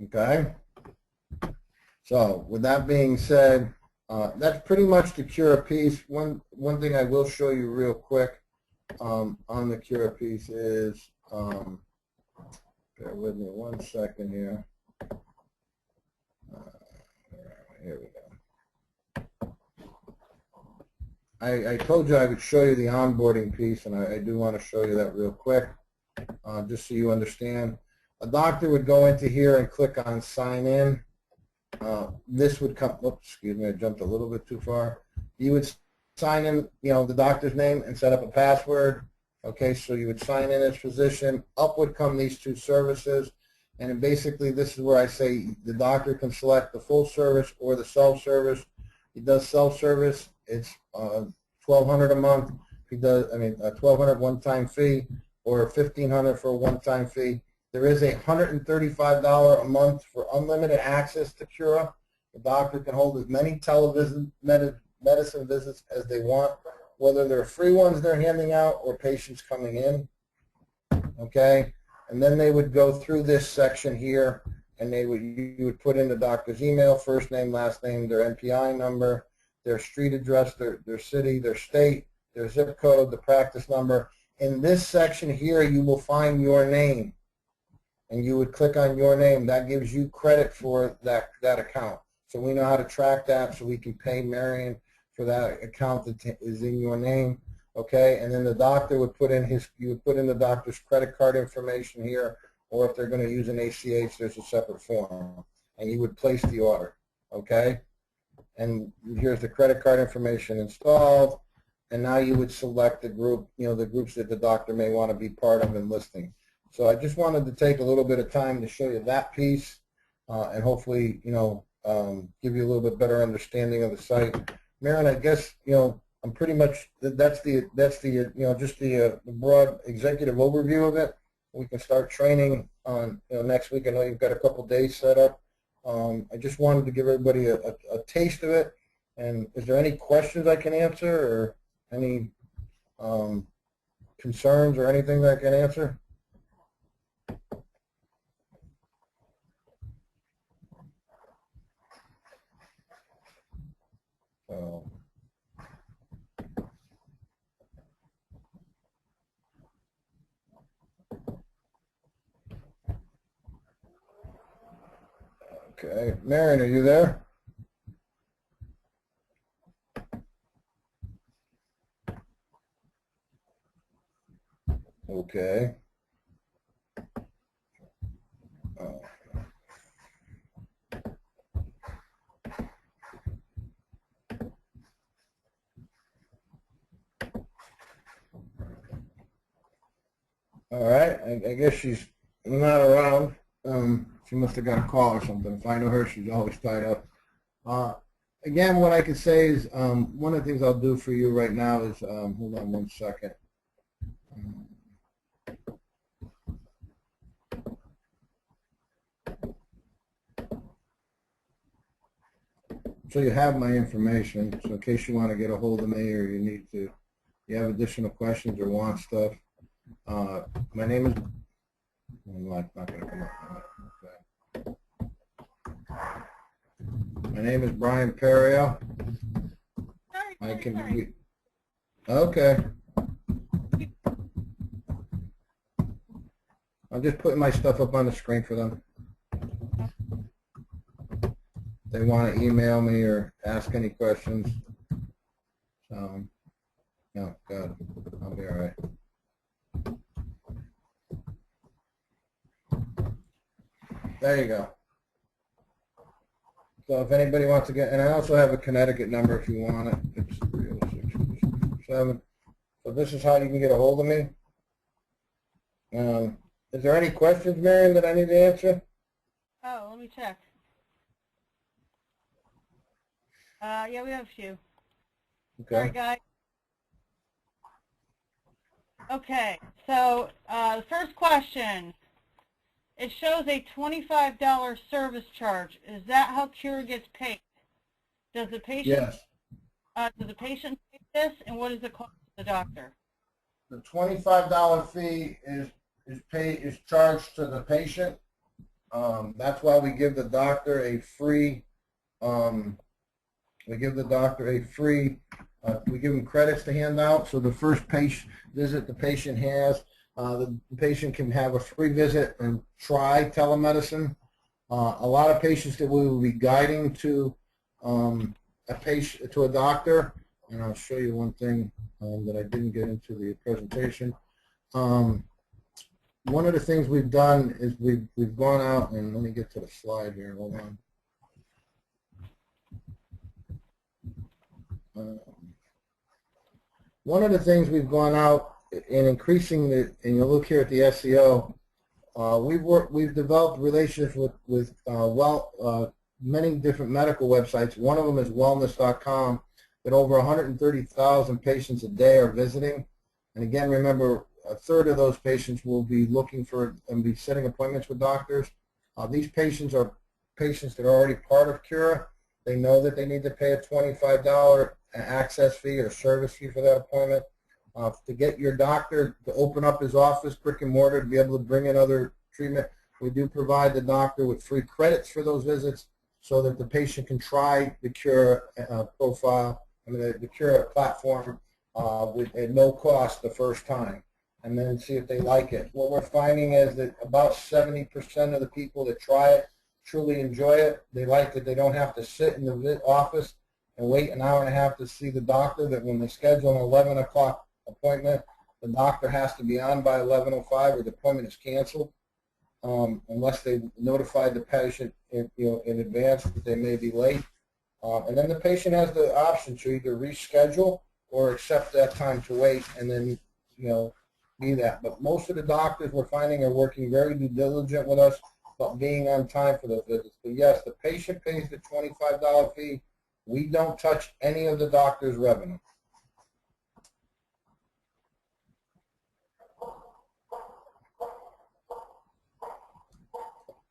Okay? So with that being said, that's pretty much the Cura piece. One thing I will show you real quick on the Cura piece is, bear with me 1 second here. Here we go. I told you I would show you the onboarding piece, and I do want to show you that real quick, just so you understand. A doctor would go into here and click on sign in. This would come, oops, excuse me, I jumped a little bit too far. You would sign in, the doctor's name and set up a password. Okay, so you would sign in as physician. Up would come these 2 services. And then basically this is where I say the doctor can select the full service or the self-service. He does self-service. It's $1,200 a month. He does, $1,200 one-time fee or $1,500 for a one-time fee. There is a $135 a month for unlimited access to Cura. The doctor can hold as many medicine visits as they want, whether they're free ones they're handing out or patients coming in. Okay, and then they would go through this section here, and you would put in the doctor's email, first name, last name, their NPI number, their street address, their city, their state, their zip code, the practice number. In this section here, you will find your name. And you would click on your name. That gives you credit for that account. So we know how to track that so we can pay Marion for that account that is in your name. okay, and then the doctor would put in you would put in the doctor's credit card information here, or if they're going to use an ACH, there's a separate form, and you would place the order, okay? And here's the credit card information installed, and now you would select the group, the groups that the doctor may want to be part of in listing. So I just wanted to take a little bit of time to show you that piece, and hopefully, give you a little bit better understanding of the site. Maren, I guess, I'm pretty much, that's the just the broad executive overview of it. We can start training on, next week. I know you've got a couple days set up. I just wanted to give everybody a taste of it. And is there any questions I can answer, or any concerns or anything that I can answer? Okay, Marion, are you there? Okay. All right, I guess she's not around. She must have got a call or something. If I know her, she's always tied up. Again, what I can say is one of the things I'll do for you right now is, hold on one second. So you have my information, so in case you want to get a hold of me or you have additional questions or want stuff. My name is, not going to come up. Okay. My name is Brian Perio. I can be, okay. I'm just putting my stuff up on the screen for them. They want to email me or ask any questions. So, no, good. I'll be all right. There you go. So if anybody wants to get, and I also have a Connecticut number if you want it. It's 306-7. So this is how you can get a hold of me. Is there any questions, Marion, that I need to answer? Oh, let me check. Yeah, we have a few. Okay. Sorry, guys. Okay, so the first question. It shows a $25 service charge. Is that how Cura gets paid? Does the patient? Yes. Does the patient pay this, and what is the cost to the doctor? The $25 fee is charged to the patient. That's why we give the doctor a free. We give him credits to hand out. So the first patient visit the patient has, the patient can have a free visit and try telemedicine. A lot of patients that we will be guiding to a doctor, and I'll show you one thing that I didn't get into the presentation. One of the things we've done is we've gone out, and let me get to the slide here. Hold on. One of the things we've gone out in increasing the, and you look here at the SEO, we've developed relationships with many different medical websites. One of them is wellness.com, that over 130,000 patients a day are visiting. And again, remember, a third of those patients will be looking for and be setting appointments with doctors. These patients are patients that are already part of Cura. They know that they need to pay a $25 access fee or service fee for that appointment. To get your doctor to open up his office, brick and mortar, to be able to bring in other treatment, we do provide the doctor with free credits for those visits so that the patient can try the Cura profile, the Cura platform at no cost the first time, and then see if they like it. What we're finding is that about 70% of the people that try it truly enjoy it. They like that they don't have to sit in the office and wait an hour and a half to see the doctor, that when they schedule an 11 o'clock appointment, the doctor has to be on by 11:05 or the appointment is canceled, unless they notified the patient in advance that they may be late. And then the patient has the option to either reschedule or accept that time to wait and then, be that. But most of the doctors we're finding are working very due diligent with us about being on time for those visits. But yes, the patient pays the $25 fee. We don't touch any of the doctor's revenue.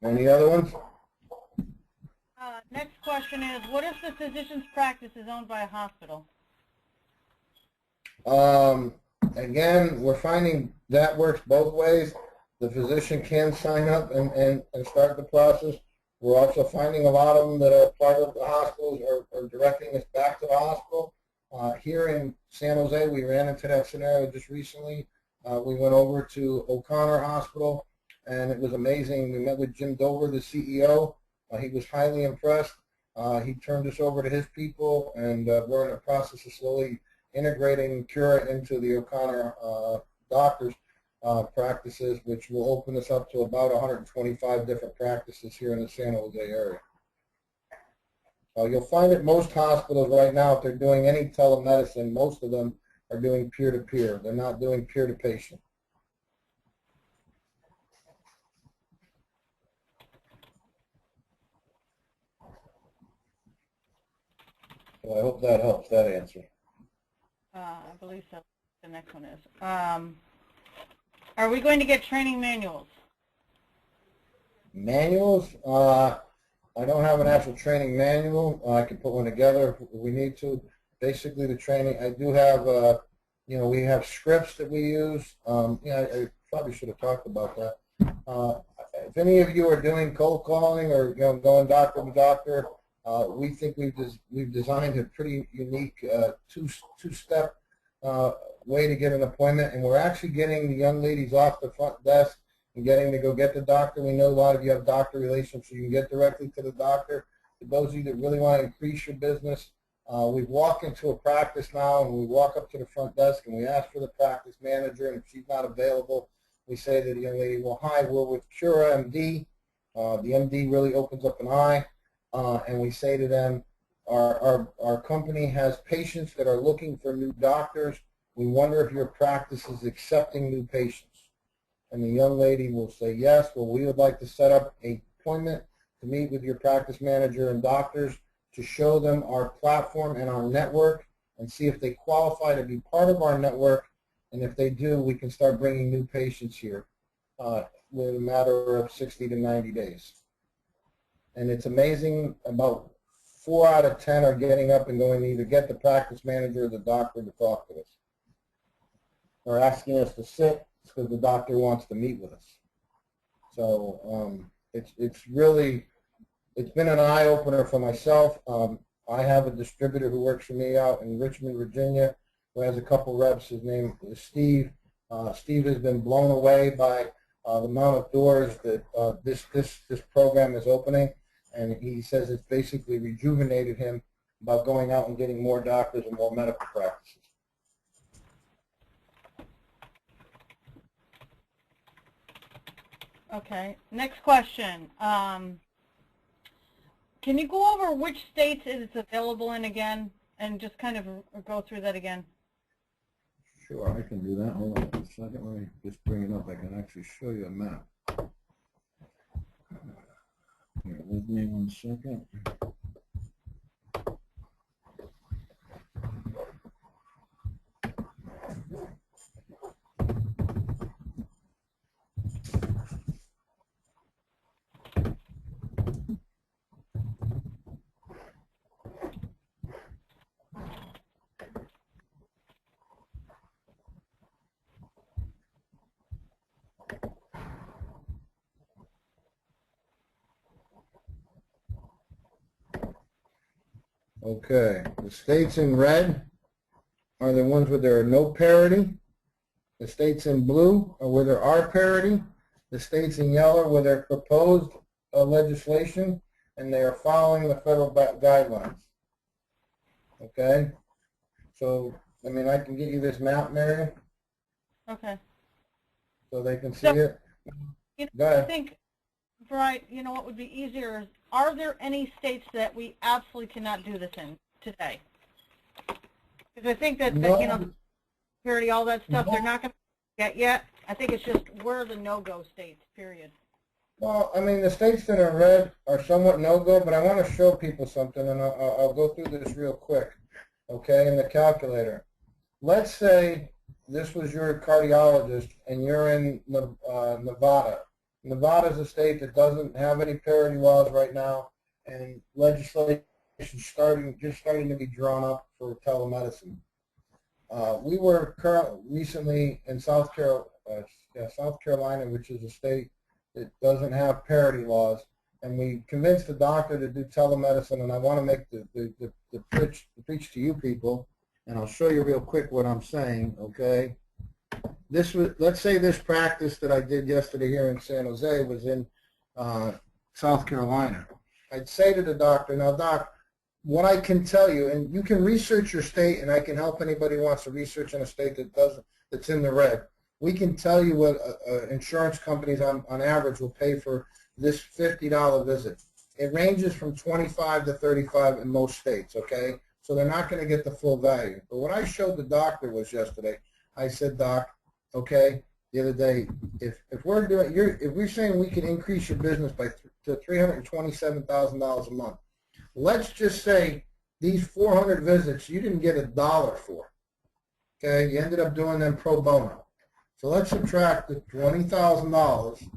Any other ones? Next question is, what if the physician's practice is owned by a hospital? Again, we're finding that works both ways. The physician can sign up and start the process. We're also finding a lot of them that are part of the hospitals are directing us back to the hospital. Here in San Jose, we ran into that scenario just recently. We went over to O'Connor Hospital, and it was amazing. We met with Jim Dover, the CEO. He was highly impressed. He turned us over to his people, and we're in the process of slowly integrating Cura into the O'Connor doctors' practices, which will open us up to about 125 different practices here in the San Jose area. You'll find at most hospitals right now, if they're doing any telemedicine, most of them are doing peer-to-peer. They're not doing peer-to-patient. So I hope that helps, that answer. I believe so. The next one is, are we going to get training manuals? Manuals? I don't have an actual training manual. I can put one together if we need to. Basically, the training, I do have, we have scripts that we use. I probably should have talked about that. If any of you are doing cold calling or going doctor to doctor, we think we've designed a pretty unique two-step way to get an appointment, and we're actually getting the young ladies off the front desk and getting to go get the doctor. We know a lot of you have doctor relations, so you can get directly to the doctor. For those of you that really want to increase your business, we walk into a practice now, and we walk up to the front desk, and we ask for the practice manager, and if she's not available, we say to the young lady, well, hi, we're with KuraMed. The MD really opens up an eye. And we say to them, our company has patients that are looking for new doctors. We wonder if your practice is accepting new patients. And the young lady will say, yes, well, we would like to set up an appointment to meet with your practice manager and doctors to show them our platform and our network and see if they qualify to be part of our network. And if they do, we can start bringing new patients here within a matter of 60 to 90 days. And it's amazing, about 4 out of 10 are getting up and going to either get the practice manager or the doctor to talk to us. Or asking us to sit because the doctor wants to meet with us. So it's been an eye-opener for myself. I have a distributor who works for me out in Richmond, Virginia, who has a couple reps. His name is Steve. Steve has been blown away by the amount of doors that this program is opening. And he says it's basically rejuvenated him about going out and getting more doctors and more medical practices. Okay, next question. Can you go over which states it's available in again and just kind of go through that again? Sure, I can do that. Hold on a second. Let me just bring it up. I can actually show you a map. Here, with me 1 second. Okay, the states in red are the ones where there are no parity. The states in blue are where there are parity. The states in yellow are where there are proposed legislation, and they are following the federal guidelines. Okay, so I mean, I can get you this map, Mary, Okay. so they can see So, it. you know, Go I ahead. think, Brian, you know what would be easier is, are there any states that we absolutely cannot do this in today? Because I think that, No, you know, the security, all that stuff, they're no. not going to get yet. I think it's just where are the no-go states, period. Well, I mean, the states that are red are somewhat no-go, but I want to show people something, and I'll go through this real quick, okay, in the calculator. Let's say this was your cardiologist, and you're in Nevada. Nevada is a state that doesn't have any parity laws right now, and legislation is just starting to be drawn up for telemedicine. We were recently in South Carolina, which is a state that doesn't have parity laws, and we convinced the doctor to do telemedicine. And I want to make the preach to you people, and I'll show you real quick what I'm saying. Okay, this was, let's say this practice that I did yesterday here in San Jose was in South Carolina. I'd say to the doctor, now doc, what I can tell you, and you can research your state, and I can help anybody who wants to research in a state that's in the red. We can tell you what insurance companies on average will pay for this $50 visit. It ranges from 25 to 35 in most states, okay? So they're not going to get the full value. But what I showed the doctor was yesterday, I said, doc, okay, the other day, if we're doing, if we're saying we can increase your business by to $327,000 a month, let's just say these 400 visits you didn't get $1 for, okay? You ended up doing them pro bono. So let's subtract the $20,000,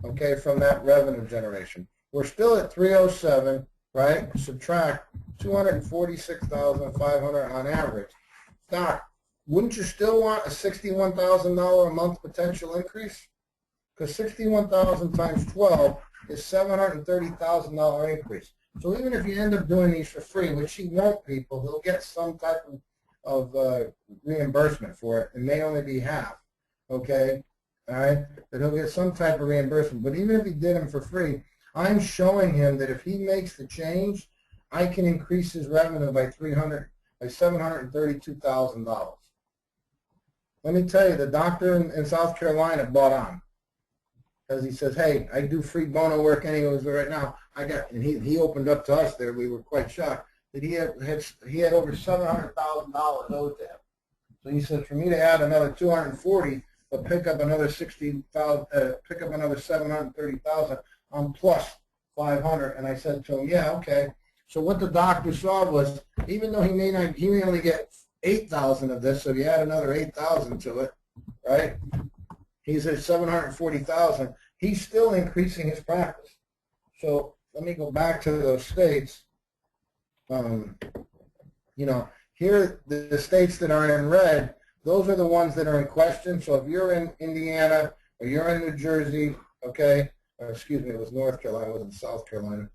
okay, from that revenue generation. We're still at 307, right? Subtract 246,500 on average. Doc, wouldn't you still want a $61,000 a month potential increase? Because 61,000 times 12 is $730,000 increase. So even if you end up doing these for free, which he won't, people, he'll get some type of reimbursement for it. It may only be half. Okay, all right, but he'll get some type of reimbursement. But even if he did them for free, I'm showing him that if he makes the change, I can increase his revenue by $732,000. Let me tell you, the doctor in South Carolina bought on, because he says, hey, I do free bono work anyways right now. I got, and he opened up to us there. We were quite shocked that he had over $700,000 owed to him. So he said, for me to add another 240, but pick up another 60,000, pick up another 730,000 on plus 500. And I said to him, yeah, okay. So what the doctor saw was, even though he may only get 8,000 of this, so if you add another 8,000 to it, right? He's at 740,000. He's still increasing his practice. So let me go back to those states. You know, here the states that are in red, those are the ones that are in question. So if you're in Indiana or you're in New Jersey, okay, or excuse me, it was North Carolina, it wasn't South Carolina.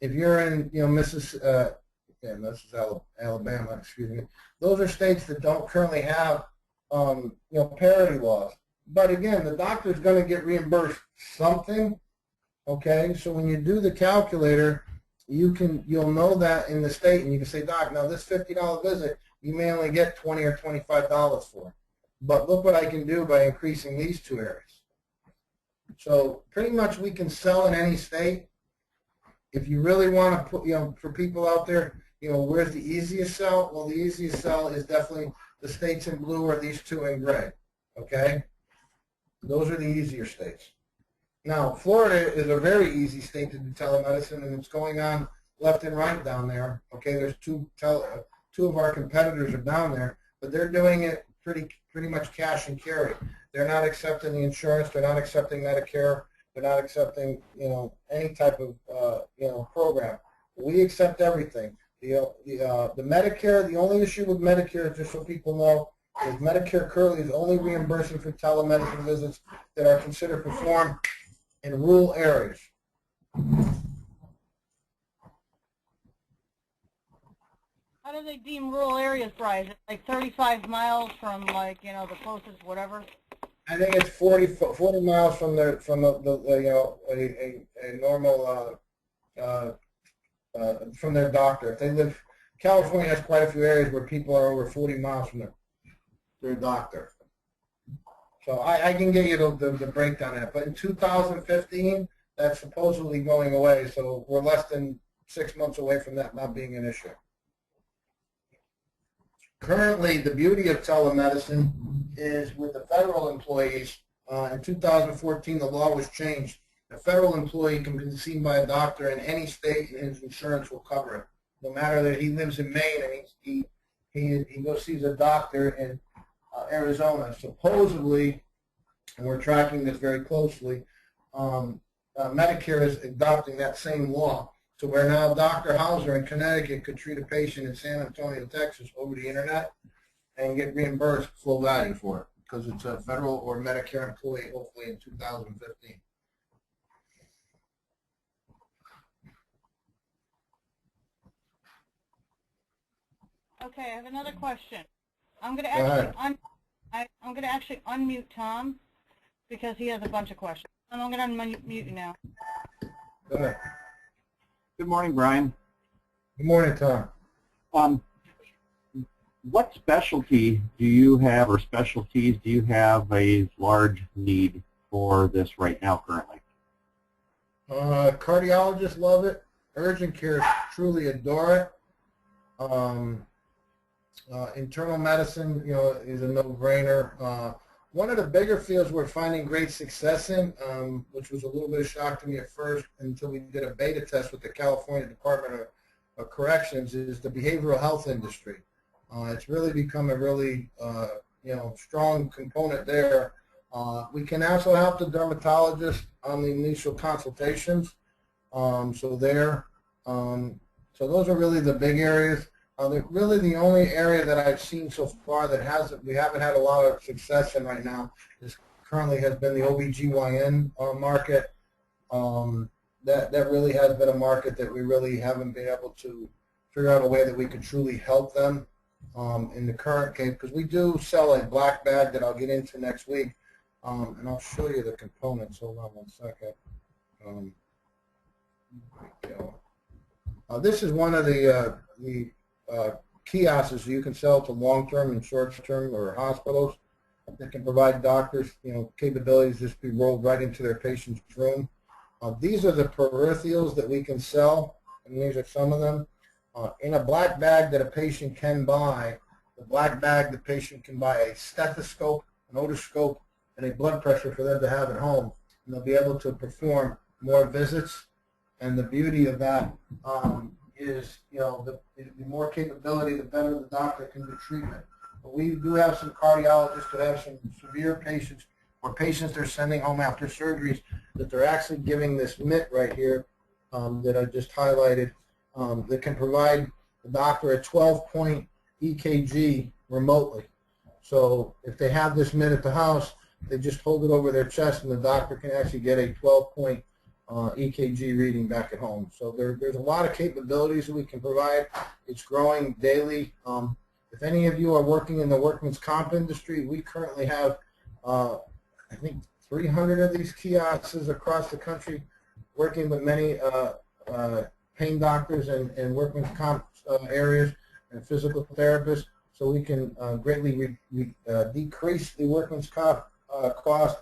If you're in, you know, this is Alabama, excuse me. Those are states that don't currently have, you know, parity laws. But again, the doctor's going to get reimbursed something, okay? So when you do the calculator, you'll know that in the state, and you can say, doc, now this $50 visit, you may only get $20 or $25 for. But look what I can do by increasing these two areas. So pretty much we can sell in any state. If you really want to put, you know, for people out there, you know, where's the easiest sell? Well, the easiest sell is definitely the states in blue or these two in gray, okay? Those are the easier states. Now, Florida is a very easy state to do telemedicine, and it's going on left and right down there. Okay, there's two of our competitors are down there, but they're doing it pretty much cash and carry. They're not accepting the insurance. They're not accepting Medicare. They're not accepting, you know, any type of you know, program. We accept everything. The Medicare. The only issue with Medicare, just so people know, is Medicare currently is only reimbursing for telemedicine visits that are considered performed in rural areas. How do they deem rural areas, Brian? Is it like 35 miles from, like, you know, the closest whatever? I think it's 40 miles from the you know, a normal from their doctor. If they live California has quite a few areas where people are over 40 miles from their doctor. So I can get you the breakdown of that. But in 2015, that's supposedly going away. So we're less than 6 months away from that not being an issue. Currently, the beauty of telemedicine is with the federal employees. In 2014, the law was changed. A federal employee can be seen by a doctor in any state, and his insurance will cover it. No matter that he lives in Maine and he goes sees a doctor in Arizona. Supposedly, and we're tracking this very closely, Medicare is adopting that same law. So where now Dr. Hauser in Connecticut could treat a patient in San Antonio, Texas over the internet and get reimbursed full value for it because it's a federal or Medicare employee, hopefully in 2015. Okay, I have another question. I'm going to actually unmute Tom because he has a bunch of questions. I'm going to unmute you now. Go ahead. Good morning, Brian. Good morning, Tom. What specialty do you have, or specialties do you have a large need for this right now currently? Cardiologists love it. Urgent care truly adore it. Internal medicine, is a no-brainer. One of the bigger fields we're finding great success in, which was a little bit of shock to me at first until we did a beta test with the California Department of Corrections, is the behavioral health industry. It's really become a really, strong component there. We can also help the dermatologist on the initial consultations. So those are really the big areas. Really the only area that I've seen so far that we haven't had a lot of success in right now currently has been the OBGYN market. That really has been a market that we really haven't been able to figure out a way that we could truly help them in the current case, because we do sell a black bag that I'll get into next week, and I'll show you the components. Hold on one second. This is one of the kiosks you can sell to long-term and short-term or hospitals that can provide doctors, capabilities just be rolled right into their patient's room. These are the peripherals that we can sell, and these are some of them. In a black bag that a patient can buy, the patient can buy a stethoscope, an otoscope, and a blood pressure for them to have at home, and they'll be able to perform more visits. And the beauty of that is, the more capability, the better the doctor can do treatment. But we do have some cardiologists who have some severe patients, or patients they're sending home after surgeries, that they're actually giving this mitt right here that I just highlighted that can provide the doctor a 12-point EKG remotely. So if they have this mitt at the house, they just hold it over their chest, and the doctor can actually get a 12-point EKG reading back at home. So there's a lot of capabilities that we can provide. It's growing daily. If any of you are working in the workman's comp industry, we currently have, I think, 300 of these kiosks across the country, working with many pain doctors and workman's comp areas and physical therapists, so we can greatly decrease the workman's comp cost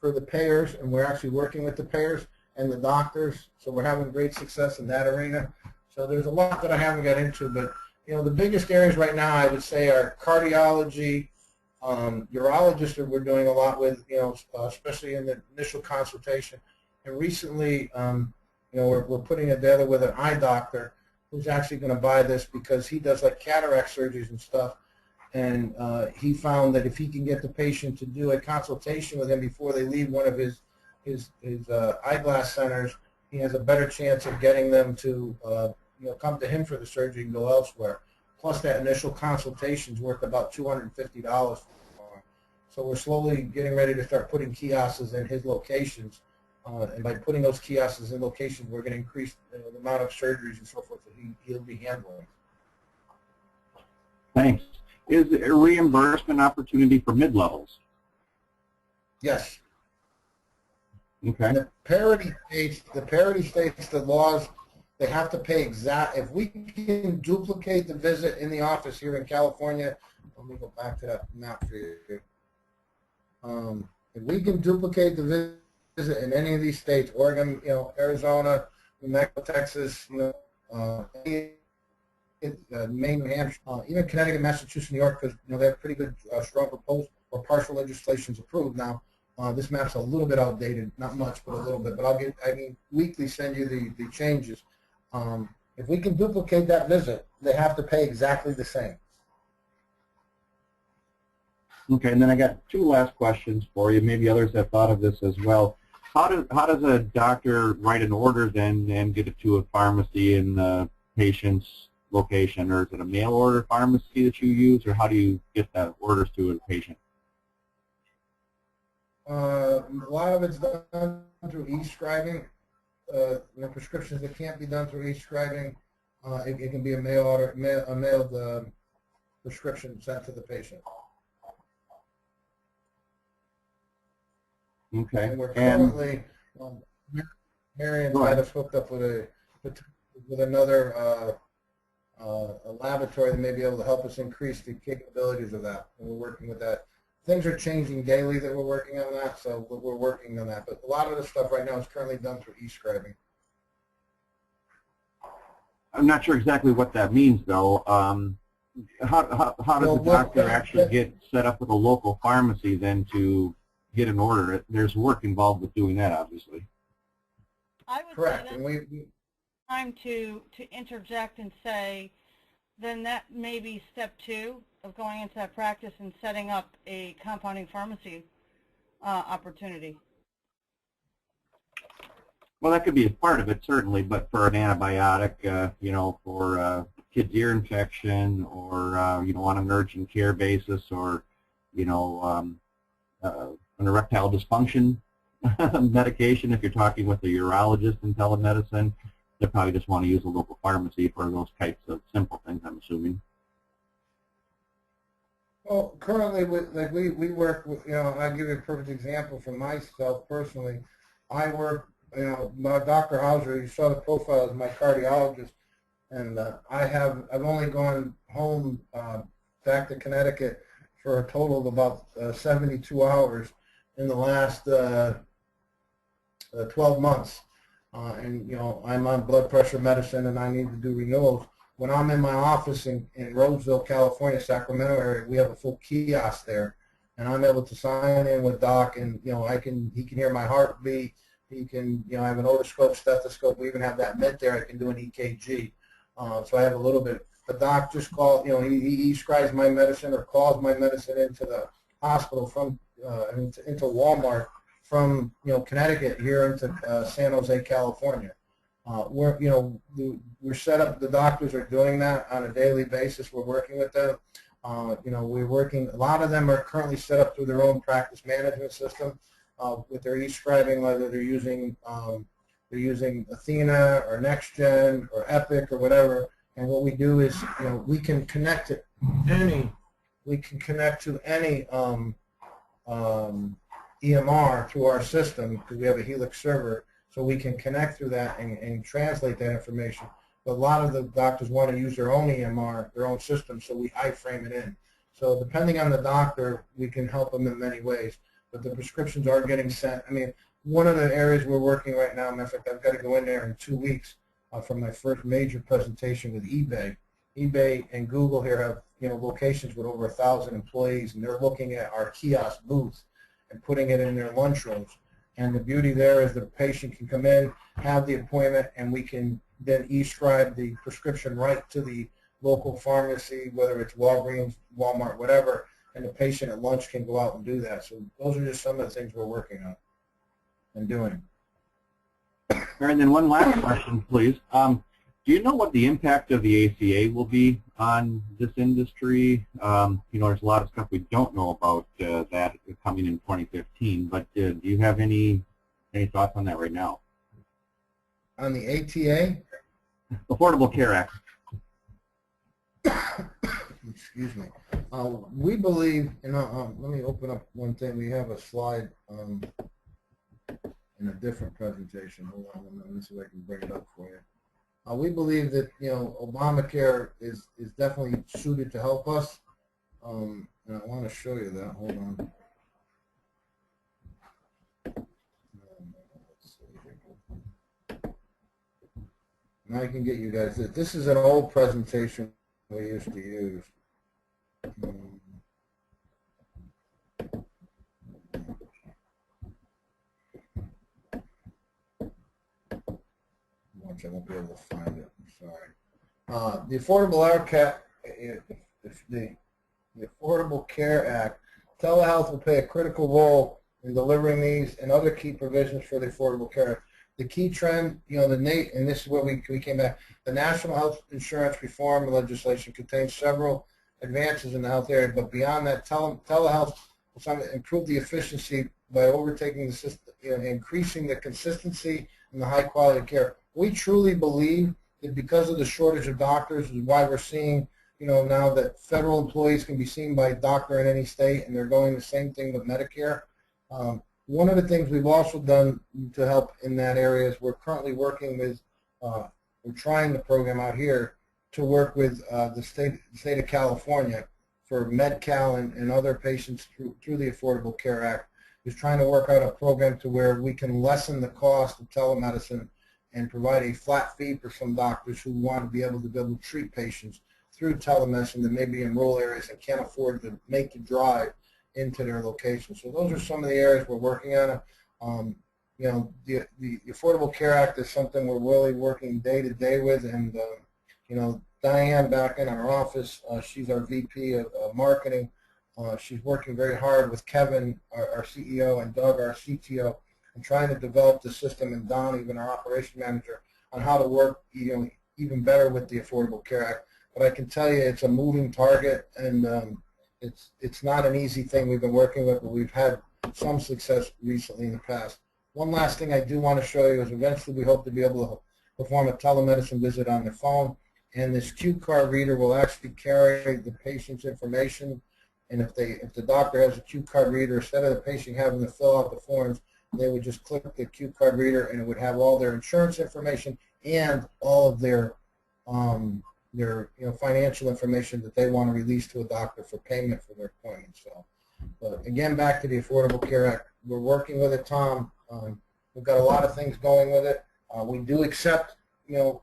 for the payers, and we're actually working with the payers and the doctors, so we're having great success in that arena. So there's a lot that I haven't got into, but the biggest areas right now I would say are cardiology, urologists we're doing a lot with, especially in the initial consultation. And recently, we're putting it together with an eye doctor who's actually going to buy this because he does like cataract surgeries and stuff. And he found that if he can get the patient to do a consultation with him before they leave one of his eyeglass centers, he has a better chance of getting them to come to him for the surgery and go elsewhere. Plus, that initial consultation is worth about $250. So we're slowly getting ready to start putting kiosks in his locations, and by putting those kiosks in locations, we're going to increase the amount of surgeries and so forth that he'll be handling. Thanks. Is there a reimbursement opportunity for mid-levels? Yes. Okay. The parity states the laws they have to pay if we can duplicate the visit in the office here in California, let me go back to that map for you. If we can duplicate the visit in any of these states, Oregon, Arizona, New Mexico, Texas, Maine, New Hampshire, even Connecticut, Massachusetts, New York, because they have pretty good, strong proposed or partial legislations approved now. This map's a little bit outdated, not much, but a little bit. But I can weekly send you the changes. If we can duplicate that visit, they have to pay exactly the same. Okay, and then I got two last questions for you. Maybe others have thought of this as well. How does a doctor write an order then and get it to a pharmacy in the patient's location, or is it a mail order pharmacy that you use, or how do you get the orders to a patient? A lot of it's done through e-scribing. Prescriptions that can't be done through e-scribing, it can be a mailed prescription sent to the patient. Okay. And we're currently, Marion's got us hooked up with another a laboratory that may be able to help us increase the capabilities of that, and we're working with that. Things are changing daily that we're working on that, so we're working on that. But a lot of the stuff right now is currently done through e-scribing. I'm not sure exactly what that means, though. How does the doctor actually get set up with a local pharmacy then to get an order? There's work involved with doing that, obviously. I would Correct. say And we time to interject and say, then that may be step 2 of going into that practice and setting up a compounding pharmacy opportunity. Well, that could be a part of it, certainly, but for an antibiotic, for a kid's ear infection, or on an urgent care basis, or an erectile dysfunction medication, if you're talking with a urologist in telemedicine, they probably just want to use a local pharmacy for those types of simple things, I'm assuming. Well, currently, we work with, I'll give you a perfect example for myself personally. I work, my Dr. Hauser, you saw the profile as my cardiologist, and I've only gone home back to Connecticut for a total of about 72 hours in the last 12 months. And I'm on blood pressure medicine and I need to do renewals. When I'm in my office in Roseville, California, Sacramento area, we have a full kiosk there, and I'm able to sign in with Doc, and he can hear my heartbeat. He can, I have an otoscope, stethoscope. We even have that med there. I can do an EKG. So I have a little bit. The Doc just calls, he scribes my medicine or calls my medicine into the hospital from into Walmart from Connecticut here into San Jose, California. We're set up. The doctors are doing that on a daily basis. We're working with them. We're working. A lot of them are currently set up through their own practice management system with their e-scribing, whether they're using Athena or NextGen or Epic or whatever. And what we do is, we can connect to any. We can connect to any EMR through our system because we have a Helix server. So we can connect through that and translate that information. But a lot of the doctors want to use their own EMR, their own system, so we iframe it in. So depending on the doctor, we can help them in many ways. But the prescriptions are getting sent. I mean, one of the areas we're working right now, matter of fact, I've got to go in there in 2 weeks for my first major presentation with eBay. eBay and Google here have locations with over 1,000 employees, and they're looking at our kiosk booth and putting it in their lunchrooms. And the beauty there is the patient can come in, have the appointment, and we can then e-scribe the prescription right to the local pharmacy, whether it's Walgreens, Walmart, whatever, and the patient at lunch can go out and do that. So those are just some of the things we're working on and doing. And then one last question, please. Do you know what the impact of the ACA will be on this industry? There's a lot of stuff we don't know about that coming in 2015, but do you have any thoughts on that right now? On the ATA? Affordable Care Act. Excuse me. We believe, let me open up one thing. We have a slide in a different presentation. Hold on, let me see if I can bring it up for you. We believe that, Obamacare is definitely suited to help us. And I want to show you that. Hold on. Let's see here. Now I can get you guys this. This is an old presentation we used to use. I won't be able to find it. I'm sorry. The Affordable Care Act, telehealth will play a critical role in delivering these and other key provisions for the Affordable Care Act. The key trend, and this is where we came back, the National Health Insurance Reform legislation contains several advances in the health area, but beyond that, telehealth will improve the efficiency by overtaking the system, increasing the consistency and the high quality of care. We truly believe that because of the shortage of doctors is why we're seeing, now that federal employees can be seen by a doctor in any state, and they're going the same thing with Medicare. One of the things we've also done to help in that area is we're currently working with, we're trying the program out here to work with the state of California for Med-Cal and other patients through the Affordable Care Act, is trying to work out a program to where we can lessen the cost of telemedicine and provide a flat fee for some doctors who want to be able to treat patients through telemedicine that may be in rural areas and can't afford to make the drive into their location. So those are some of the areas we're working on. The Affordable Care Act is something we're really working day to day with, and Diane back in our office, she's our VP of marketing. She's working very hard with Kevin, our CEO, and Doug, our CTO, and trying to develop the system, and Don, even our operation manager, on how to work even better with the Affordable Care Act. But I can tell you it's a moving target, and it's not an easy thing we've been working with, but we've had some success recently in the past. One last thing I do want to show you is eventually we hope to be able to perform a telemedicine visit on their phone, and this cue card reader will actually carry the patient's information. And if the doctor has a cue card reader, instead of the patient having to fill out the forms, they would just click the cue card reader, and it would have all their insurance information and all of their financial information that they want to release to a doctor for payment for their appointment. So, but again, back to the Affordable Care Act, we're working with it, Tom. We've got a lot of things going with it. We do accept, a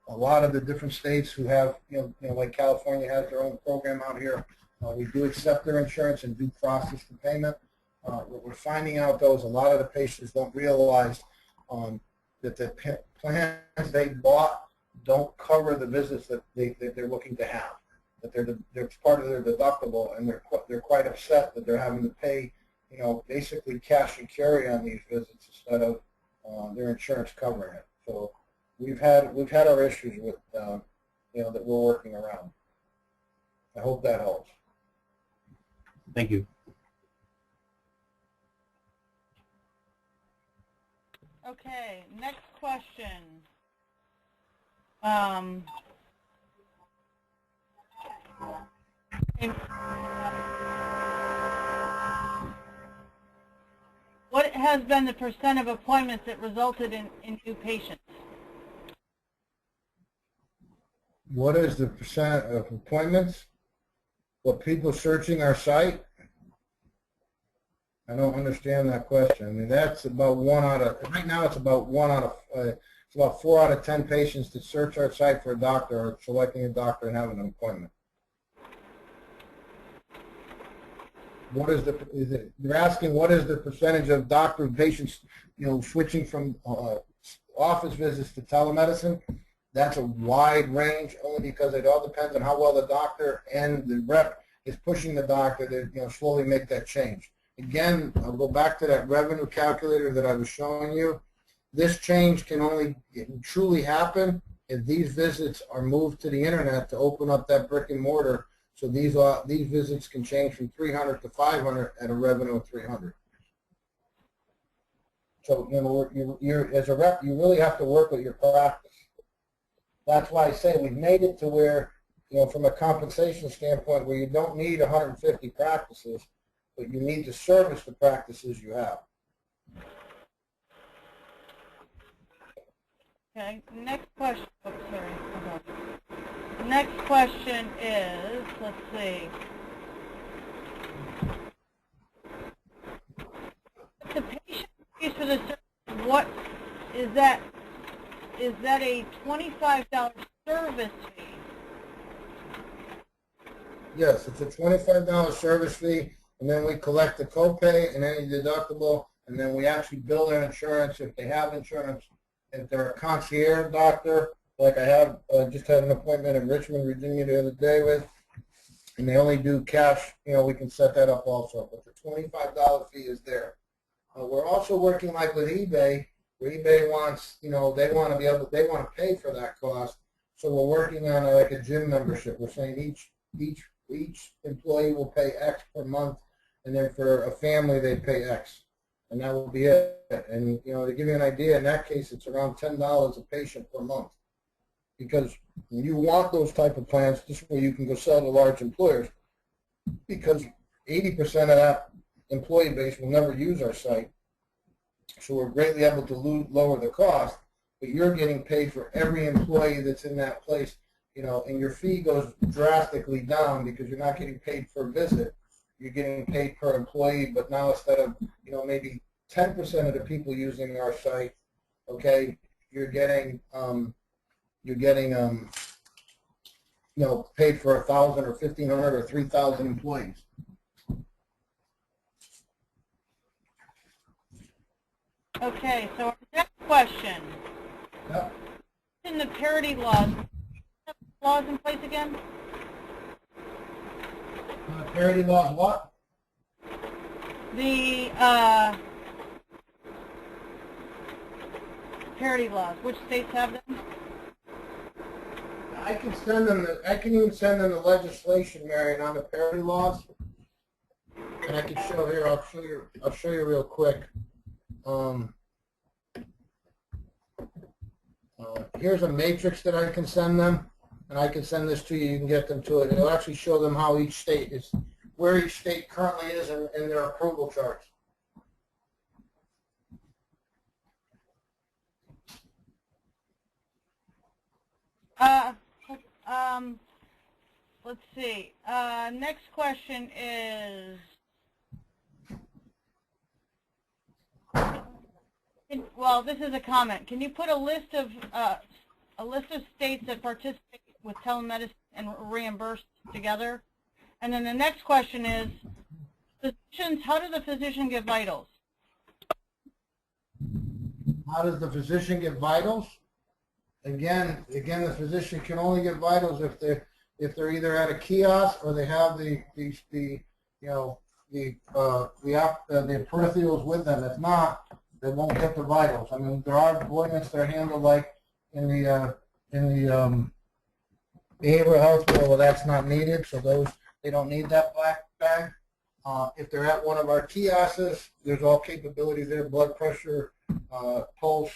lot of the different states who have, like California has their own program out here. We do accept their insurance and do process the payment. What we're finding out, though, is a lot of the patients don't realize that the plans they bought don't cover the visits that they're looking to have. That they're part of their deductible, and they're quite upset that they're having to pay, basically cash and carry on these visits instead of their insurance covering it. So we've had our issues with, that we're working around. I hope that helps. Thank you. Okay, next question. What has been the % of appointments that resulted in new patients? What is the % of appointments? What, people searching our site? I don't understand that question. I mean, that's about right now it's about it's about 4 out of 10 patients that search our site for a doctor or selecting a doctor and having an appointment. You're asking what is the percentage of doctor and patients, switching from office visits to telemedicine? That's a wide range, only because it all depends on how well the doctor and the rep is pushing the doctor to, slowly make that change. Again, I'll go back to that revenue calculator that I was showing you. This change can only truly happen if these visits are moved to the internet to open up that brick and mortar. So these visits can change from 300 to 500 at a revenue of 300. So you're as a rep, you really have to work with your practice. That's why I say we've made it to where, from a compensation standpoint, where you don't need 150 practices, but you need to service the practices you have. Okay, next question. Oops, sorry. Hold on. Next question is, let's see. The patient fees for the service, what is that? Is that a $25 service fee? Yes, it's a $25 service fee, and then we collect the copay and any deductible, and then we actually bill their insurance if they have insurance. If they're a concierge doctor, like I have, just had an appointment in Richmond, Virginia the other day with, and they only do cash, we can set that up also. But the $25 fee is there. We're also working like with eBay, where eBay wants, they want to pay for that cost. So we're working on like a gym membership. We're saying each employee will pay X per month, and then for a family they pay X, and that will be it. And to give you an idea, in that case, it's around $10 a patient per month, because you want those type of plans just where you can go sell to large employers, because 80% of that employee base will never use our site. So we're greatly able to lower the cost, but you're getting paid for every employee that's in that place, and your fee goes drastically down because you're not getting paid per visit. You're getting paid per employee, but now instead of, maybe 10% of the people using our site, okay, you're getting paid for 1,000 or 1,500 or 3,000 employees. Okay, so our next question. Yep. In the parity laws in place again? Parity laws what? The parity laws. Which states have them? I can send them. I can even send them the legislation, Marion, on the parity laws, and I can show here. I'll show you real quick. Here's a matrix that I can send them, and I can send this to you. You can get them to it. It'll actually show them how each state is, where each state currently is in their approval charts. Let's see. Next question is, well, this is a comment. Can you put a list of states that participate with telemedicine and reimburse together? And then the next question is, physicians. How does the physician get vitals? How does the physician get vitals? Again, the physician can only get vitals if they're either at a kiosk or they have the peripherals with them. If not, they won't get the vitals. I mean, there are appointments that are handled like in the behavioral health bill where that's not needed, so those they don't need that black bag. If they're at one of our kiosks, there's all capabilities there: blood pressure, pulse,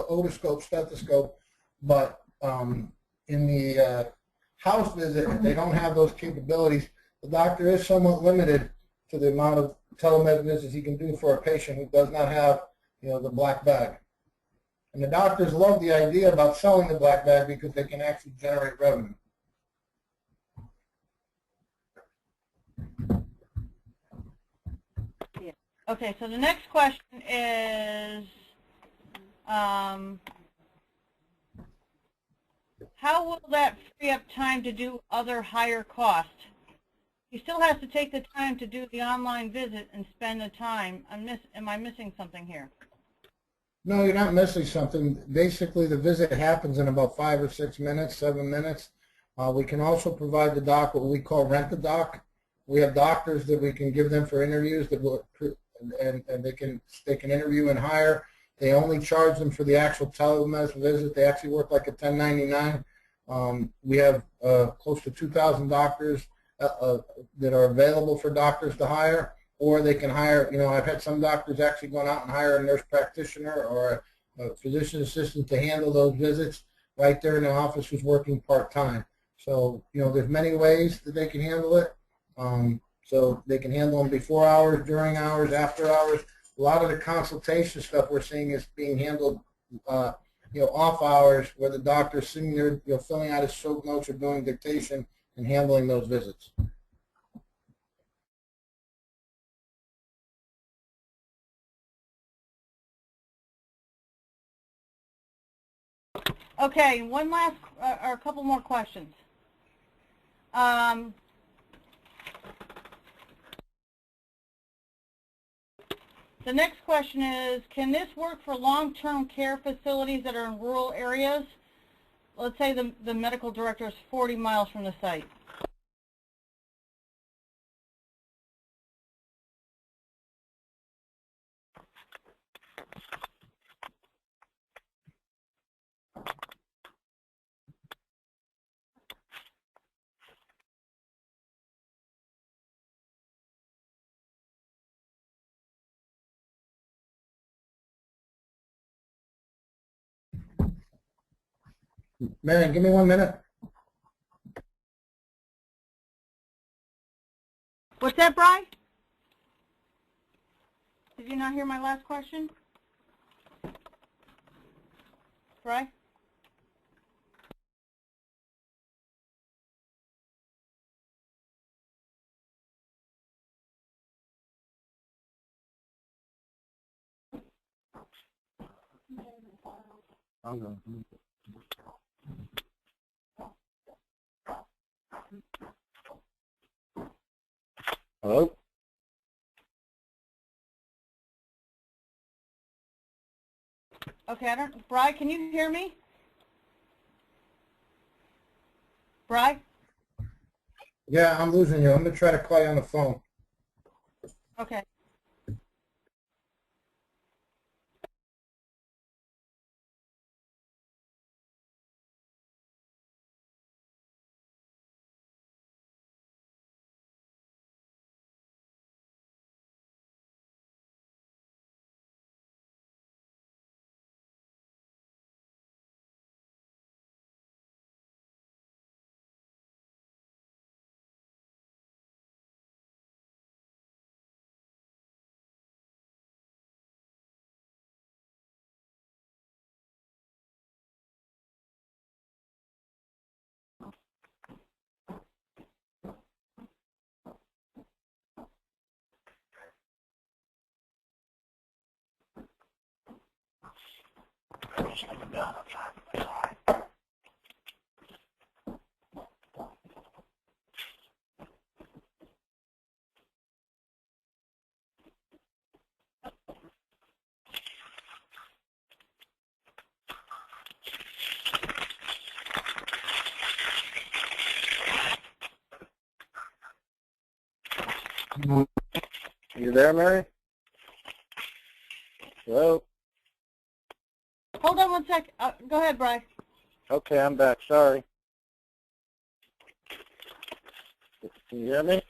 otoscope, stethoscope. But in the house visit, if they don't have those capabilities, the doctor is somewhat limited to the amount of telemed visits he can do for a patient who does not have, the black bag. And the doctors love the idea about selling the black bag because they can actually generate revenue. Yeah. Okay, so the next question is, how will that free up time to do other higher costs? He still has to take the time to do the online visit and spend the time. Am I missing something here? No, you're not missing something. Basically, the visit happens in about 5 or 6 minutes, 7 minutes. We can also provide the doc what we call rent a doc. We have doctors that we can give them for interviews that will, and they can interview and hire. They only charge them for the actual telemedicine visit. They actually work like a 1099. We have close to 2,000 doctors that are available for doctors to hire, or they can hire, I've had some doctors actually going out and hire a nurse practitioner or a physician assistant to handle those visits right there in the office who's working part-time. So, there's many ways that they can handle it. So they can handle them before hours, during hours, after hours. A lot of the consultation stuff we're seeing is being handled, off hours, where the doctor's sitting there, filling out his stroke notes or doing dictation and handling those visits. Okay, one last, or a couple more questions. The next question is, can this work for long-term care facilities that are in rural areas? Let's say the medical director is 40 miles from the site. Marion, give me 1 minute. What's that, Bri? Did you not hear my last question? Bri? Hello? Okay, Bri, can you hear me? Bri? Yeah, I'm losing you. I'm going to try to call you on the phone. Okay. You there, Mary? Hello? Hold on 1 sec. Go ahead, Bri. Okay, I'm back. Sorry. Can you hear me?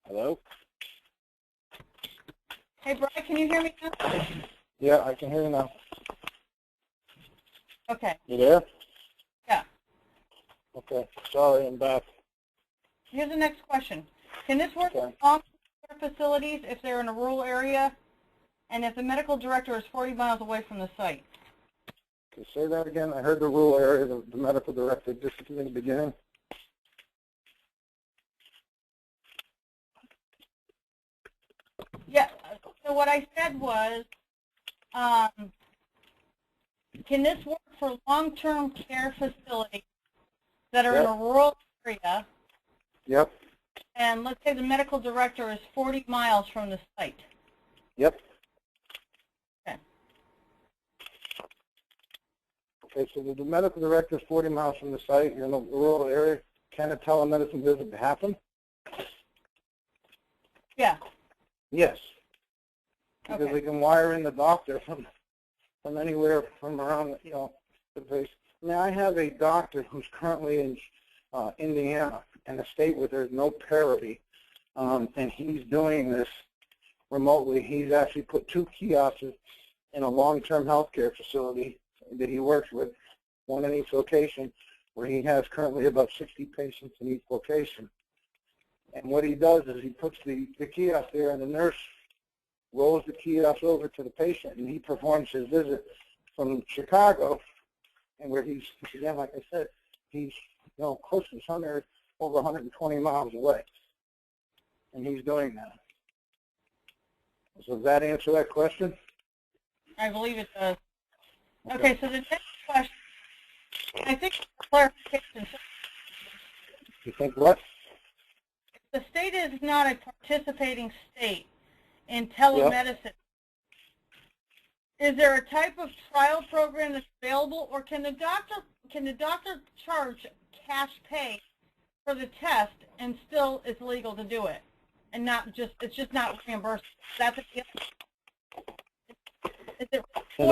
Hello? Hey, Bri, can you hear me now? Yeah, I can hear you now. Okay. You there? Yeah. Okay. Sorry, I'm back. Here's the next question. Can this work Okay. for long-term care facilities if they're in a rural area and if the medical director is 40 miles away from the site? Can you say that again? I heard the rural area, the medical director, just in the beginning. Yeah, so what I said was, can this work for long-term care facilities that are in a rural area, Yep. and let's say the medical director is 40 miles from the site? Yep. Okay. Okay, so the medical director is 40 miles from the site. You're in a rural area. Can a telemedicine visit happen? Yeah. Yes. Because Okay. we can wire in the doctor from anywhere from around, the place. I mean, I have a doctor who's currently in Indiana, in a state where there's no parity, and he's doing this remotely. He's actually put 2 kiosks in a long-term healthcare facility that he works with, one in each location, where he has currently about 60 patients in each location. And what he does is he puts the kiosk there, and the nurse rolls the kiosk over to the patient, and he performs his visit from Chicago, and where he's, again, like I said, he's close to 100, over 120 miles away, and he's doing that. So does that answer that question? I believe it does. Okay, so the next question, I think clarification. You think what? The state is not a participating state in telemedicine. Yep. Is there a type of trial program that's available, or can the doctor charge cash pay for the test and still it's legal to do it, and not just it's just not reimbursed? That's a is it can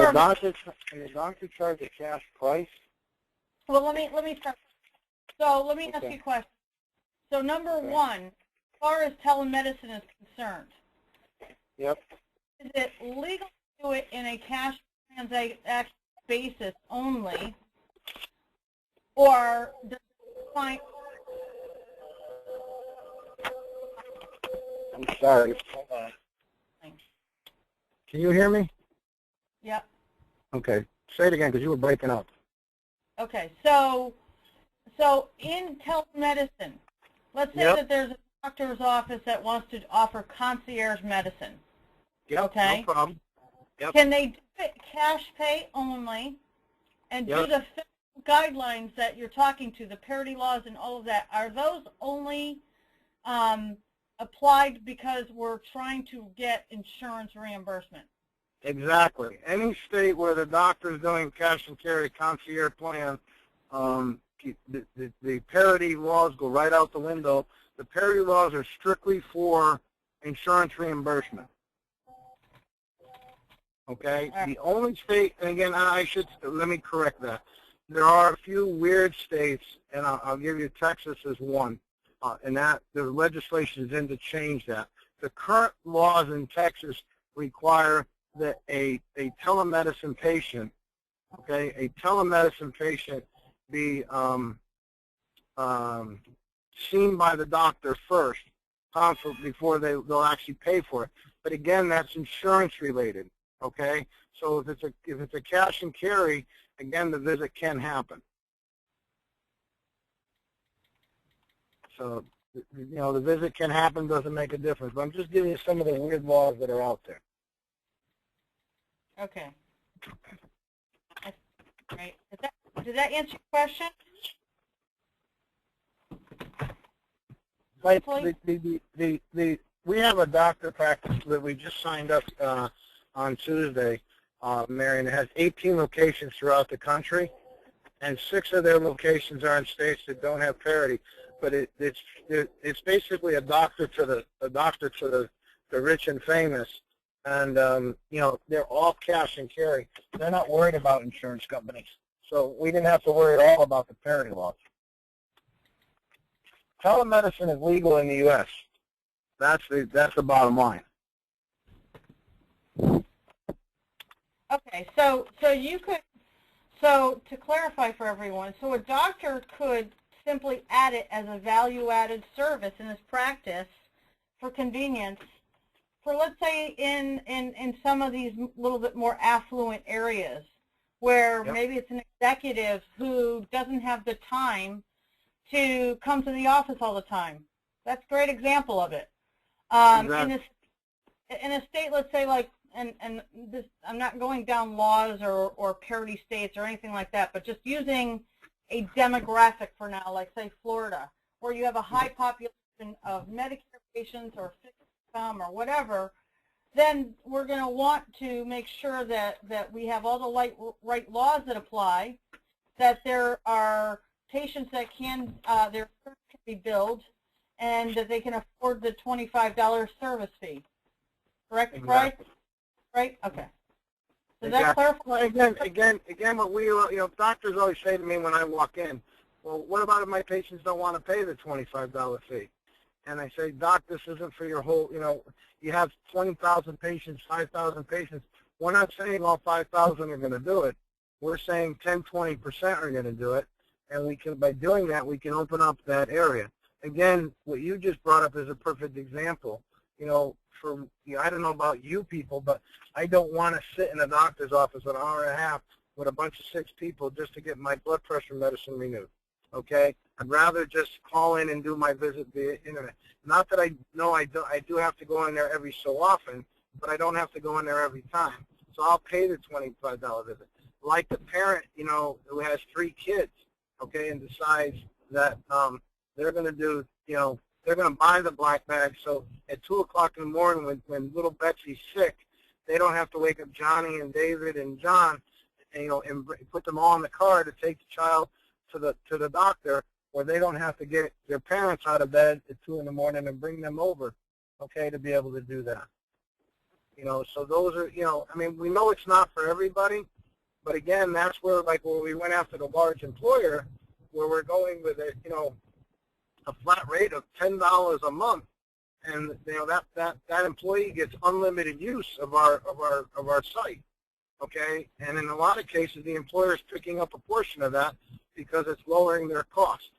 the doctor charge a cash price? Well, let me start. So let me ask you a question. So number one, as far as telemedicine is concerned, yep. Is it legal to do it in a cash transaction basis only, or does it find? I'm sorry. Hold on. Can you hear me? Yep. Okay. Say it again, because you were breaking up. Okay. So in telemedicine, let's say that there's a doctor's office that wants to offer concierge medicine. Yep, okay. No problem. Yep. Can they do it cash pay only, and do the guidelines that you're talking to, the parity laws and all of that, are those only applied because we're trying to get insurance reimbursement? Exactly. Any state where the doctor is doing cash and carry concierge plan, the parity laws go right out the window. The parity laws are strictly for insurance reimbursement. Okay? The only state, and again, let me correct that. There are a few weird states, and I'll give you Texas as one, and that the legislation is in to change that. The current laws in Texas require that a telemedicine patient, a telemedicine patient be seen by the doctor first, consult before they'll actually pay for it. But again, that's insurance related. Okay, so if it's a cash and carry, again, the visit can happen. So the visit can happen, doesn't make a difference. But I'm just giving you some of the weird laws that are out there. Okay. Right. Did that answer your question? Like we have a doctor practice that we just signed up on Tuesday, Marion. It has 18 locations throughout the country, and 6 of their locations are in states that don't have parity. But it's basically a doctor to the rich and famous, and they're all cash and carry. They're not worried about insurance companies, so we didn't have to worry at all about the parity laws. Telemedicine is legal in the U.S. That's the bottom line. Okay, so to clarify for everyone, so a doctor could simply add it as a value-added service in his practice for convenience for, let's say, in some of these little bit more affluent areas where maybe it's an executive who doesn't have the time to come to the office all the time. That's a great example of it. Exactly. In a state, let's say, like, and this, I'm not going down laws or parity states or anything like that, but just using a demographic for now, like, say, Florida, where you have a high population of Medicare patients or fixed income or whatever, then we're going to want to make sure that we have all the right laws that apply, that there are patients that their service can be billed, and that they can afford the $25 service fee. Correct? Exactly. Right? Okay. Does exactly. that clarify? Well, again, what we, doctors always say to me when I walk in, well, what about if my patients don't want to pay the $25 fee? and I say, Doc, this isn't for your whole, you have 20,000 patients, 5,000 patients. We're not saying all 5,000 are going to do it. We're saying 10, 20% are going to do it, and we can, by doing that, we can open up that area. Again, what you just brought up is a perfect example. I don't know about you people, but I don't want to sit in a doctor's office an hour and a half with a bunch of 6 people just to get my blood pressure medicine renewed. Okay, I'd rather just call in and do my visit via internet. Not that I know I do have to go in there every so often, but I don't have to go in there every time. So I'll pay the $25 visit. Like the parent, who has 3 kids, okay, and decides that they're going to do, they're going to buy the black bag. So at 2 o'clock in the morning when little Betsy's sick, they don't have to wake up Johnny and David and John, and put them all in the car to take the child to the doctor, where they don't have to get their parents out of bed at 2 in the morning and bring them over, okay, to be able to do that. So those are, we know it's not for everybody, but again, that's where, where we went after the large employer, where we're going with a flat rate of $10 a month, and that employee gets unlimited use of our site, okay, and in a lot of cases, the employer is picking up a portion of that because it's lowering their cost.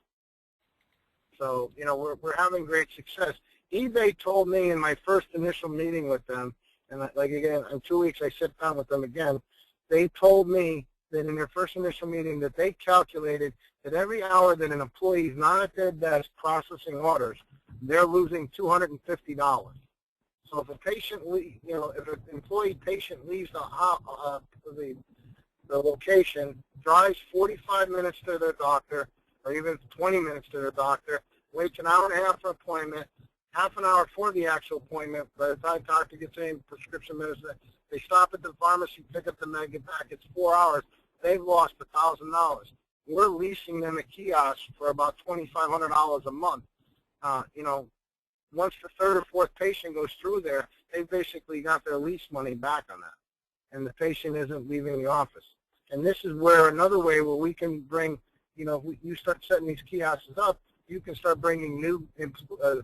So, we're having great success. eBay told me in my first initial meeting with them, and again, in 2 weeks I sit down with them again, they told me that in their first initial meeting that they calculated that every hour that an employee is not at their desk processing orders, they're losing $250. So if a patient, if an employee patient leaves the location, drives 45 minutes to their doctor, or even 20 minutes to their doctor, waits an hour and a half for appointment, half an hour for the actual appointment. By the time doctor gets in prescription medicine, they stop at the pharmacy, pick up the med, get back. It's 4 hours. They've lost $1,000. We're leasing them a kiosk for about $2,500 a month. Once the 3rd or 4th patient goes through there, they basically got their lease money back on that, and the patient isn't leaving the office. And this is where another way where we can bring, if you start setting these kiosks up, you can start bringing new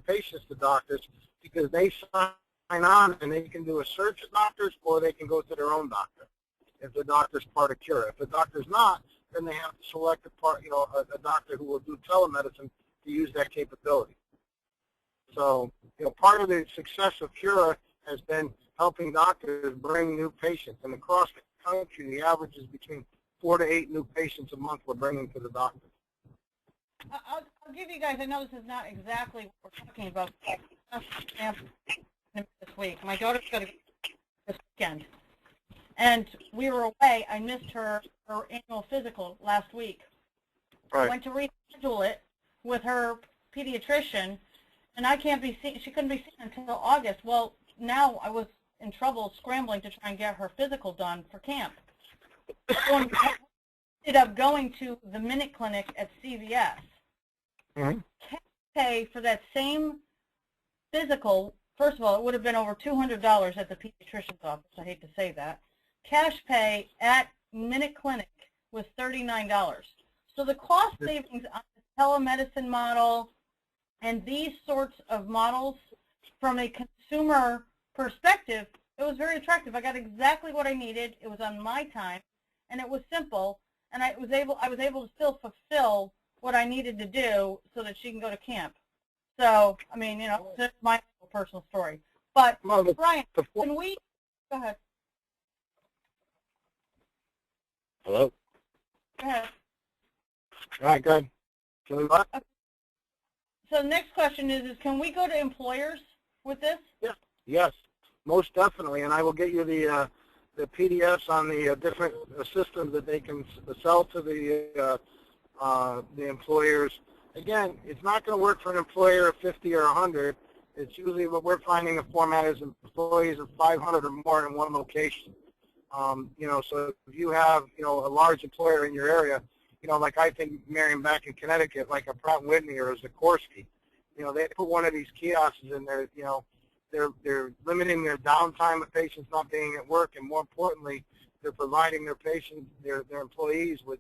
patients to doctors, because they sign on and they can do a search at doctors, or they can go to their own doctor if the doctor's part of Cura. If the doctor's not, then they have to select a doctor who will do telemedicine to use that capability. So, part of the success of Cura has been helping doctors bring new patients. And across the country, the average is between 4 to 8 new patients a month we're bringing to the doctor. I'll give you guys, I know this is not exactly what we're talking about, this week. My daughter's going to go this weekend. And we were away. I missed her annual physical last week. Right. I went to reschedule it with her pediatrician, and I can't be seen. She couldn't be seen until August. Well, now I was in trouble scrambling to try and get her physical done for camp. So I ended up going to the Minute Clinic at CVS. Mm-hmm. Cash pay for that same physical, first of all, it would have been over $200 at the pediatrician's office. I hate to say that. Cash pay at Minute Clinic was $39. So the cost savings on the telemedicine model and these sorts of models, from a consumer perspective, it was very attractive. I got exactly what I needed. It was on my time, and it was simple, and I was able to still fulfill what I needed to do so that she can go to camp. So, I mean, that's my personal story. But, Brian, can we go ahead. Hello? Go ahead. All right, good. Can we what? Okay. So the next question is can we go to employers with this? Yeah. Yes, most definitely. And I will get you the PDFs on the different systems that they can sell to the employers. Again, it's not going to work for an employer of 50 or 100. It's usually what we're finding the format is employees of 500 or more in one location. So if you have, a large employer in your area, like I think Marion back in Connecticut, like a Pratt & Whitney or a Sikorsky, they put one of these kiosks in there, they're limiting their downtime of patients not being at work, and more importantly, they're providing their patients, their employees with,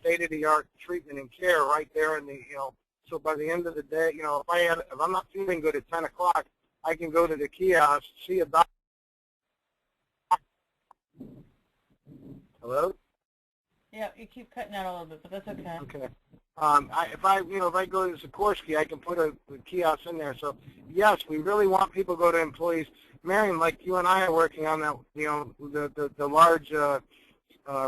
state-of-the-art treatment and care right there in the, So by the end of the day, you know, if I'm not feeling good at 10 o'clock, I can go to the kiosk, see a doctor. Hello? Yeah, you keep cutting out a little bit, but that's okay. Okay. If I go to Sikorsky, I can put a kiosk in there. So yes, we really want people to go to employees. Marion, like you and I are working on that, you know, the large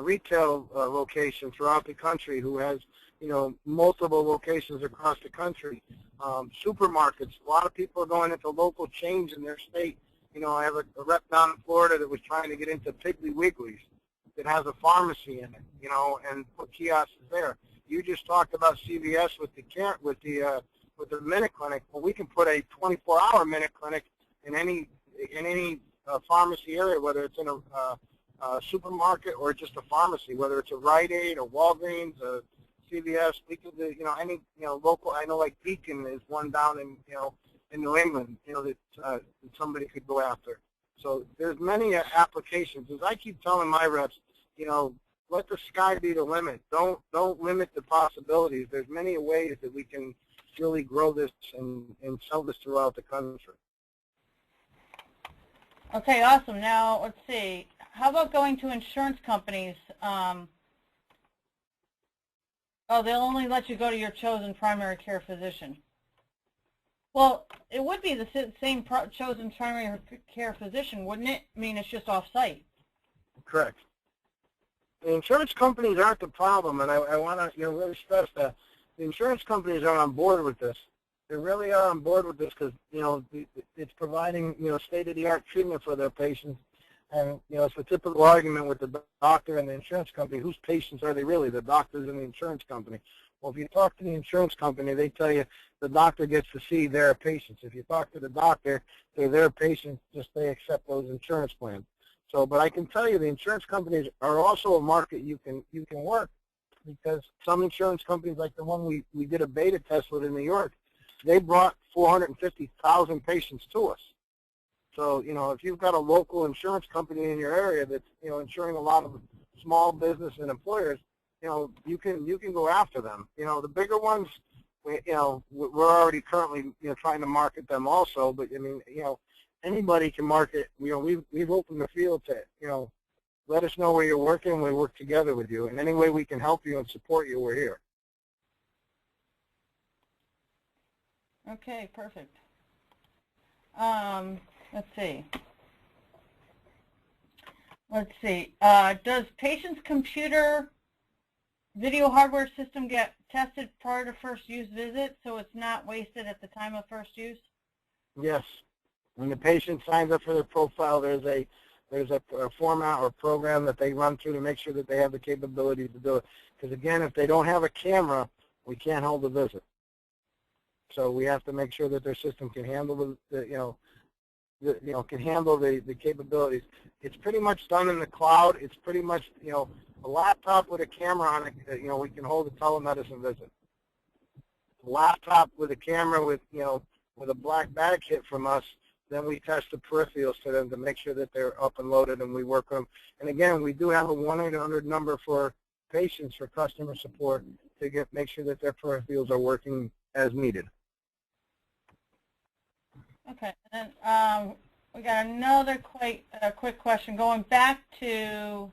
retail location throughout the country who has, you know, multiple locations across the country. Supermarkets, a lot of people are going into local chains in their state. You know, I have a rep down in Florida that was trying to get into Piggly Wiggly's that has a pharmacy in it, you know, and put kiosks there. You just talked about CVS with the Minute Clinic. Well, we can put a 24-hour Minute Clinic in any pharmacy area, whether it's in a supermarket or just a pharmacy, whether it's a Rite Aid or Walgreens, a CVS. We could, you know, any, you know, local. I know like Beacon is one down in, you know, in New England, you know, that somebody could go after. So there's many applications. As I keep telling my reps, you know, let the sky be the limit. Don't limit the possibilities. There's many ways that we can really grow this and sell this throughout the country. Okay, awesome. Now, let's see. How about going to insurance companies? Oh, they'll only let you go to your chosen primary care physician. Well, it would be the same chosen primary care physician, wouldn't it? I mean, it's just off-site. Correct. The insurance companies aren't the problem, and I want to, you know, really stress that. The insurance companies are on board with this. They really are on board with this because, you know, it's providing, you know, state-of-the-art treatment for their patients. And, you know, it's a typical argument with the doctor and the insurance company. Whose patients are they really? The doctors and the insurance company. Well, if you talk to the insurance company, they tell you the doctor gets to see their patients. If you talk to the doctor, they're their patients, just they accept those insurance plans. So, but I can tell you the insurance companies are also a market you can work, because some insurance companies, like the one we did a beta test with in New York, they brought 450,000 patients to us. So, you know, if you've got a local insurance company in your area that's, you know, insuring a lot of small business and employers, you know, you can go after them. You know, the bigger ones, you know, we're already currently, you know, trying to market them also. But I mean, you know, anybody can market. You know, we've opened the field to, you know, let us know where you're working. We work together with you, and any way we can help you and support you, we're here. Okay, perfect. Let's see. Does patient's computer video hardware system get tested prior to first use visit so it's not wasted at the time of first use? Yes. When the patient signs up for their profile, there's a format or program that they run through to make sure that they have the capability to do it. Because again, if they don't have a camera, we can't hold the visit. So we have to make sure that their system can handle can handle the capabilities. It's pretty much done in the cloud. It's pretty much, you know, a laptop with a camera on it. You know, we can hold a telemedicine visit. A laptop with a camera with, you know, with a black bag kit from us. Then we test the peripherals to them to make sure that they're up and loaded, and we work with them. And again, we do have a 1-800 number for patients for customer support to make sure that their peripherals are working as needed. Okay, and then we got another quick question. Going back to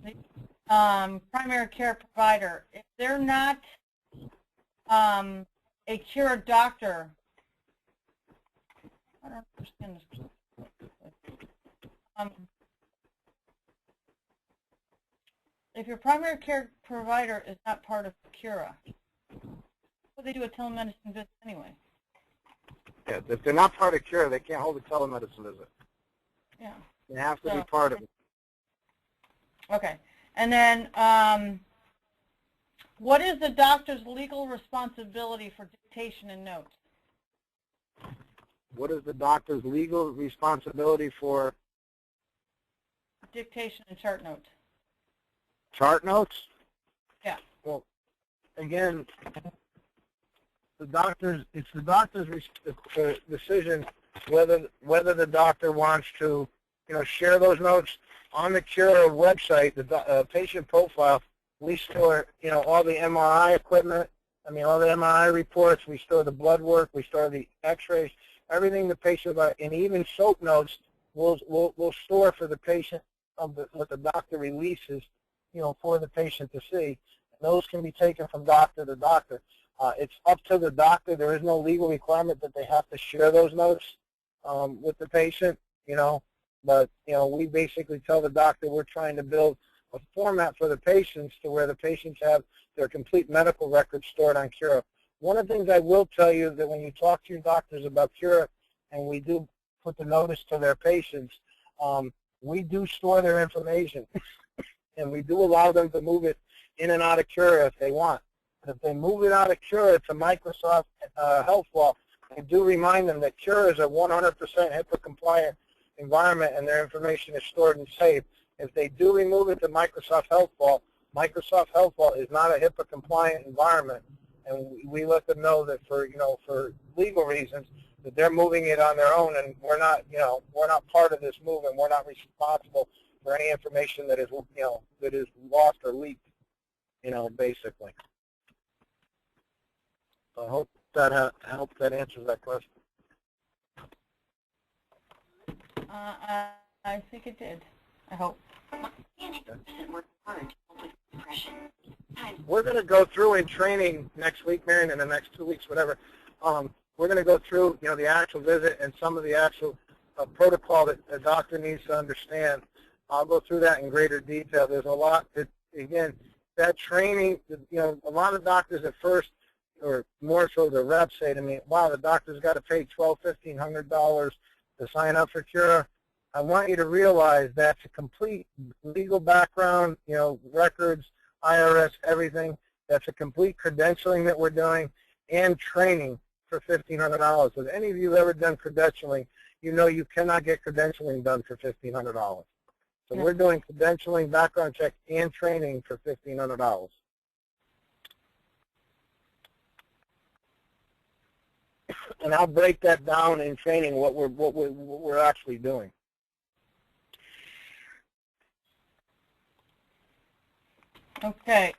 the primary care provider, if they're not a Cura doctor, I don't understand this. If your primary care provider is not part of Cura, well, they do a telemedicine visit anyway. Yeah, if they're not part of Cura, they can't hold a telemedicine visit. Yeah. They have to be part of it. Okay. And then what is the doctor's legal responsibility for dictation and notes? What is the doctor's legal responsibility for? Dictation and chart notes. Chart notes? Yeah. Well, again, it's the doctor's decision whether the doctor wants to, you know, share those notes on the Cura website. The patient profile, we store, you know, all the MRI equipment, I mean, all the MRI reports, we store the blood work, we store the x-rays, everything the patient, and even soap notes we'll store for the patient of what the doctor releases, for the patient to see. And those can be taken from doctor to doctor. It's up to the doctor. There is no legal requirement that they have to share those notes with the patient, but, we basically tell the doctor we're trying to build a format for the patients to where the patients have their complete medical records stored on Cura. One of the things I will tell you that when you talk to your doctors about Cura, and we do put the notice to their patients, we do store their information, and we do allow them to move it in and out of Cura if they want. If they move it out of Cura to Microsoft Health Vault, I do remind them that Cura is a 100% HIPAA-compliant environment, and their information is stored and saved. If they do remove it to Microsoft Health Vault is not a HIPAA-compliant environment, and we let them know that for legal reasons that they're moving it on their own, and we're not part of this move, and we're not responsible for any information that is lost or leaked, basically. So I hope that answers that question. I think it did. I hope. We're going to go through in training next week, Marion, in the next 2 weeks, whatever. We're going to go through, the actual visit and some of the actual protocol that the doctor needs to understand. I'll go through that in greater detail. There's a lot that, again, that training, a lot of doctors at first, or more so the reps, say to me, wow, the doctor's got to pay $1,200, $1,500 to sign up for Cura. I want you to realize that's a complete legal background, records, IRS, everything. That's a complete credentialing that we're doing and training for $1,500. If any of you have ever done credentialing, you cannot get credentialing done for $1,500. So we're doing credentialing, background check, and training for $1,500. And I'll break that down in training what we're actually doing. Okay.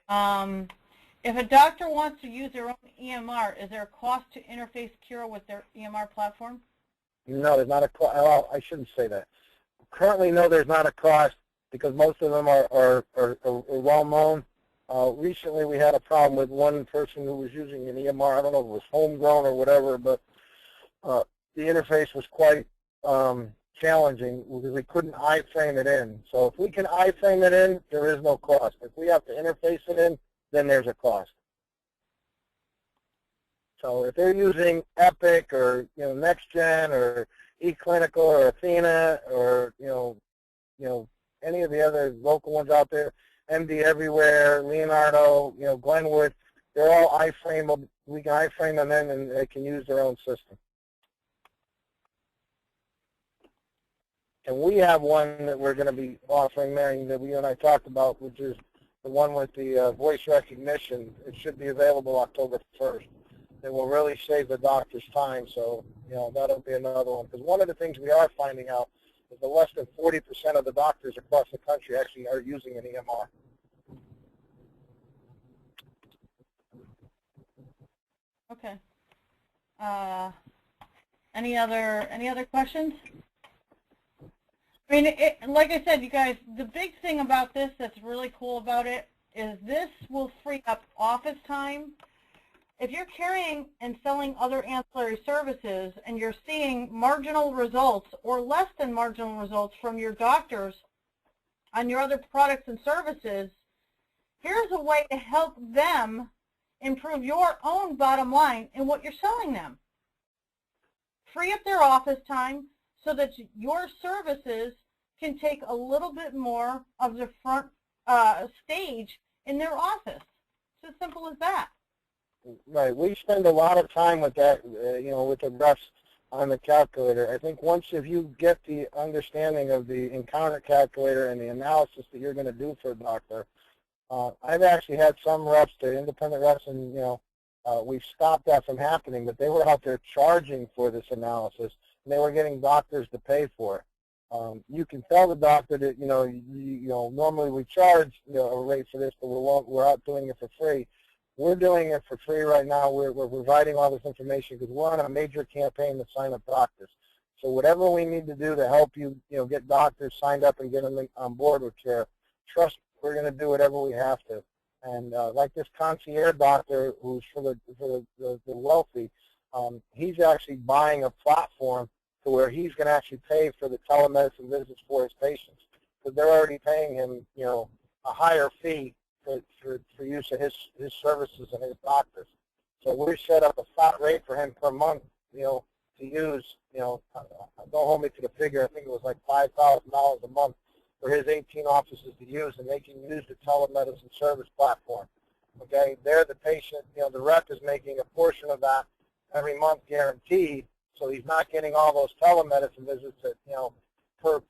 If a doctor wants to use their own EMR, is there a cost to interface Cura with their EMR platform? No, there's not a cost. Well, I shouldn't say that. Currently, no, there's not a cost because most of them are well known. Recently, we had a problem with one person who was using an EMR. I don't know if it was homegrown or whatever, but the interface was quite challenging because we couldn't iframe it in. So if we can iframe it in, there is no cost. If we have to interface it in, then there's a cost. So if they're using Epic or NextGen or eClinical or Athena or any of the other local ones out there, MD Everywhere, Leonardo, Glenwood, they're all iframeable. We can iframe them in, and they can use their own system. And we have one that we're going to be offering, Marion, that you and I talked about, which is the one with the voice recognition. It should be available October 1st. It will really save the doctor's time, so that'll be another one. Because one of the things we are finding out is that less than 40% of the doctors across the country actually are using an EMR. Okay. Any other questions? I mean, like I said, you guys, the big thing about this that's really cool about it is this will free up office time. If you're carrying and selling other ancillary services and you're seeing marginal results or less than marginal results from your doctors on your other products and services, here's a way to help them improve your own bottom line in what you're selling them. Free up their office time so that your services can take a little bit more of the front stage in their office. It's as simple as that. Right. We spend a lot of time with that, with the reps on the calculator. I think once if you get the understanding of the encounter calculator and the analysis that you're going to do for a doctor, I've actually had some reps, the independent reps, and we've stopped that from happening, but they were out there charging for this analysis, and they were getting doctors to pay for it. You can tell the doctor that normally we charge a rate for this, but we're out doing it for free. We're doing it for free right now. We're providing all this information because we're on a major campaign to sign up doctors. So whatever we need to do to help you, get doctors signed up and get them on board with care, trust me, we're going to do whatever we have to. And like this concierge doctor who's for the wealthy, he's actually buying a platform to where he's going to actually pay for the telemedicine visits for his patients. Because they're already paying him, a higher fee for use of his services and his doctors. So we set up a flat rate for him per month, to use, don't hold me to the figure, I think it was like $5,000 a month for his 18 offices to use, and they can use the telemedicine service platform. Okay, they're the patient, the rep is making a portion of that every month guaranteed, so he's not getting all those telemedicine visits at, per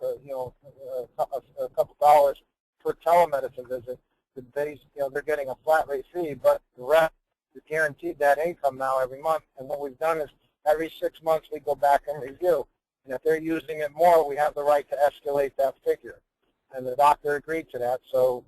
a couple dollars per telemedicine visit. They're getting a flat rate fee, but the rep is guaranteed that income now every month. And what we've done is every 6 months we go back and review. And if they're using it more, we have the right to escalate that figure. And the doctor agreed to that. So,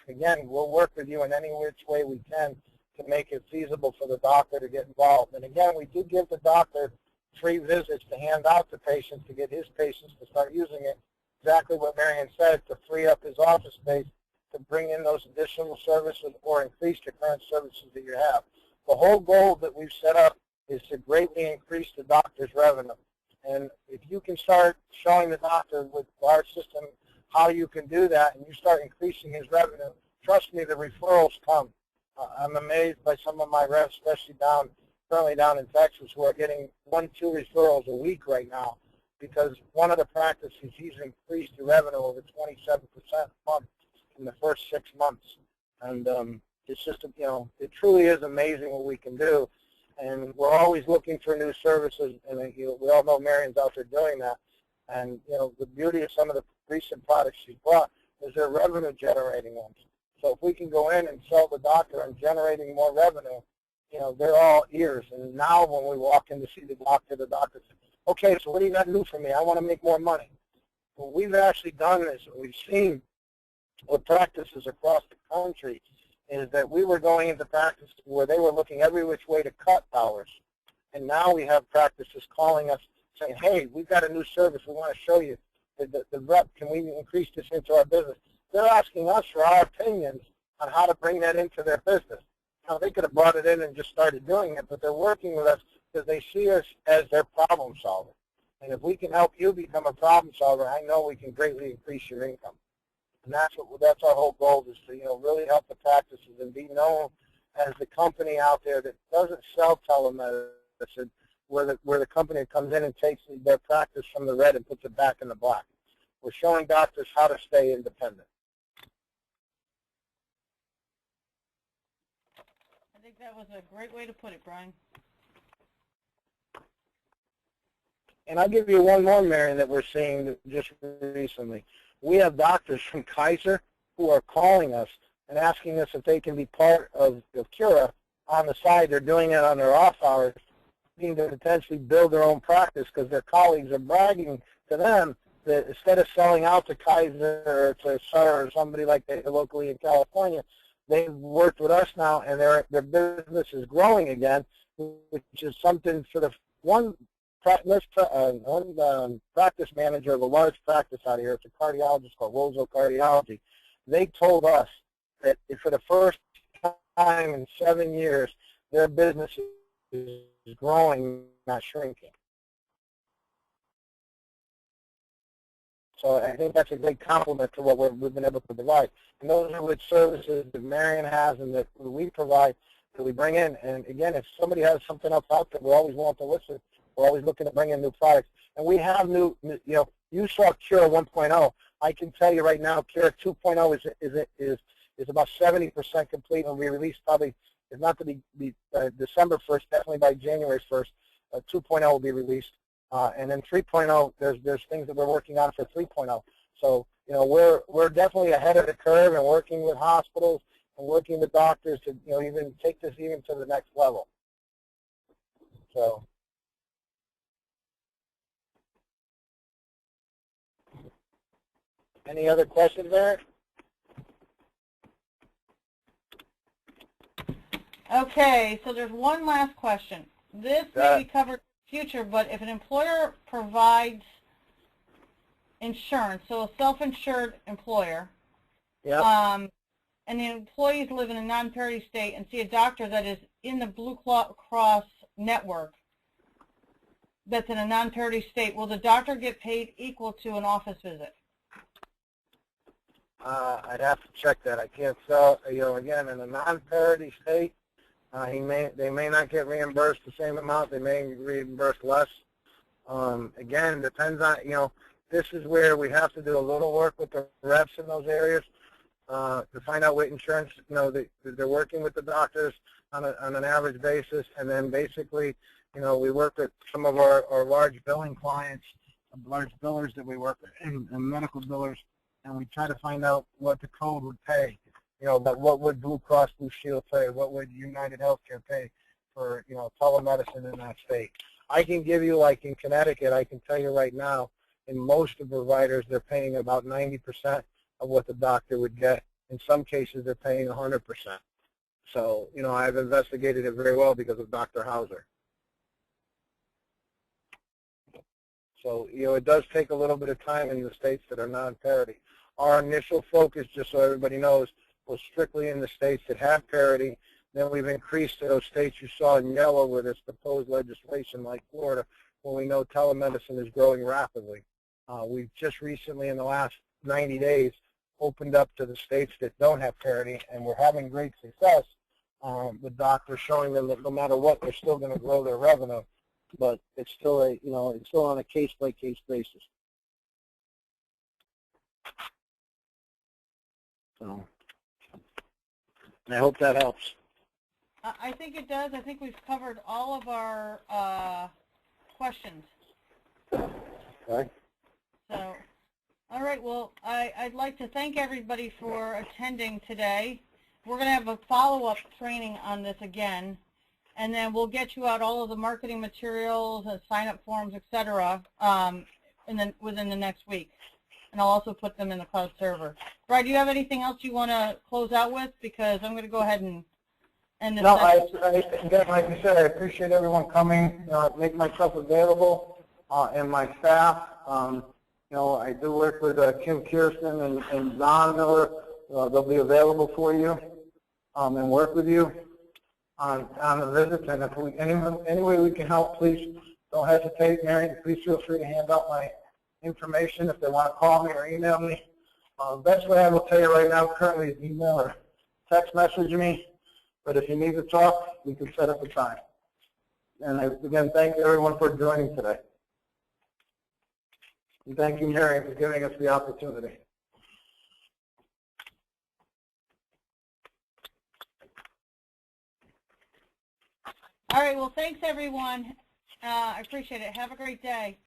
again, we'll work with you in any which way we can to make it feasible for the doctor to get involved. And again, we did give the doctor free visits to hand out to patients to get his patients to start using it. Exactly what Marion said, to free up his office space to bring in those additional services or increase the current services that you have. The whole goal that we've set up is to greatly increase the doctor's revenue. And if you can start showing the doctor with our system how you can do that and you start increasing his revenue, trust me, the referrals come. I'm amazed by some of my reps, especially currently down in Texas, who are getting 1-2 referrals a week right now because one of the practices, he's increased the revenue over 27% a month in the first 6 months. And it's just, it truly is amazing what we can do. And we're always looking for new services, and we all know Marion's out there doing that. And the beauty of some of the recent products she's brought is they're revenue generating ones. So if we can go in and sell the doctor and generating more revenue, they're all ears. And now when we walk in to see the doctor says, okay, so what do you got to do for me? I want to make more money. Well, we've actually done this, and we've seen with practices across the country is that we were going into practices where they were looking every which way to cut hours. And now we have practices calling us saying, hey, we've got a new service we want to show you. The rep, can we increase this into our business? They're asking us for our opinions on how to bring that into their business. Now, they could have brought it in and just started doing it, but they're working with us because they see us as their problem solver. And if we can help you become a problem solver, I know we can greatly increase your income. And that's our whole goal, is to really help the practices and be known as the company out there that doesn't sell telemedicine, where the company comes in and takes their practice from the red and puts it back in the black. We're showing doctors how to stay independent. I think that was a great way to put it, Brian. And I'll give you one more, Marion, that we're seeing just recently. We have doctors from Kaiser who are calling us and asking us if they can be part of Cura on the side. They're doing it on their off hours, needing to potentially build their own practice because their colleagues are bragging to them that instead of selling out to Kaiser or to Sutter or somebody like that locally in California, they've worked with us now, and their business is growing again, which is something for the one practice manager of a large practice out here. It's a cardiologist called Roseau Cardiology. They told us that for the first time in 7 years, their business is growing, not shrinking. So I think that's a great compliment to what we've been able to provide. And those are which services that Marion has and that we provide, that we bring in. And again, if somebody has something else out there, we're always willing to listen. We're always looking to bring in new products. And we have new, you saw Cura 1.0. I can tell you right now, Cura 2.0 is about 70% complete, and will be released probably, if not to be December 1st, definitely by January 1st. 2.0 will be released. And then 3.0, there's things that we're working on for 3.0. So, we're definitely ahead of the curve and working with hospitals and working with doctors to, even take this even to the next level. So. Any other questions there? Okay, so there's one last question. This may be covered in the future, but if an employer provides insurance, so a self-insured employer, Yep. and the employees live in a non-parity state and see a doctor that is in the Blue Cross network that's in a non-parity state, will the doctor get paid equal to an office visit? I'd have to check that. I can't tell. Again, in a non-parity state, they may not get reimbursed the same amount. They may reimburse less. Again, it depends on, this is where we have to do a little work with the reps in those areas to find out what insurance, they're working with the doctors on an average basis, and then basically, we work with some of our large billing clients, large billers that we work with, and medical billers, and we try to find out what the code would pay. But what would Blue Cross Blue Shield pay? What would United Healthcare pay for, telemedicine in that state? I can give you, like in Connecticut, I can tell you right now, in most of the providers, they're paying about 90% of what the doctor would get. In some cases, they're paying 100%. So, I've investigated it very well because of Dr. Hauser. So, it does take a little bit of time in the states that are non-parity. Our initial focus, just so everybody knows, was strictly in the states that have parity. Then we've increased to those states you saw in yellow with this proposed legislation like Florida, where we know telemedicine is growing rapidly. We've just recently, in the last 90 days, opened up to the states that don't have parity, and we're having great success with doctors showing them that no matter what, they're still going to grow their revenue. But it's still it's still on a case-by-case basis. So I hope that helps. I think it does. I think we've covered all of our questions. Okay. So, all right. Well, I'd like to thank everybody for attending today. We're going to have a follow-up training on this again, and then we'll get you out all of the marketing materials and sign-up forms, etc. Within the next week. And I'll also put them in the cloud server. Brian, do you have anything else you want to close out with? Because I'm going to go ahead and end this. No, again, like I said, I appreciate everyone coming. Make myself available and my staff. I do work with Kim Kirsten and Don Miller. They'll be available for you and work with you on the visits. And if any way we can help, please don't hesitate, Mary. Please feel free to hand out my information if they want to call me or email me. The best way I will tell you right now currently is email or text message me. But if you need to talk, we can set up a time. And again, thank everyone for joining today. And thank you, Mary, for giving us the opportunity. All right. Well, thanks, everyone. I appreciate it. Have a great day.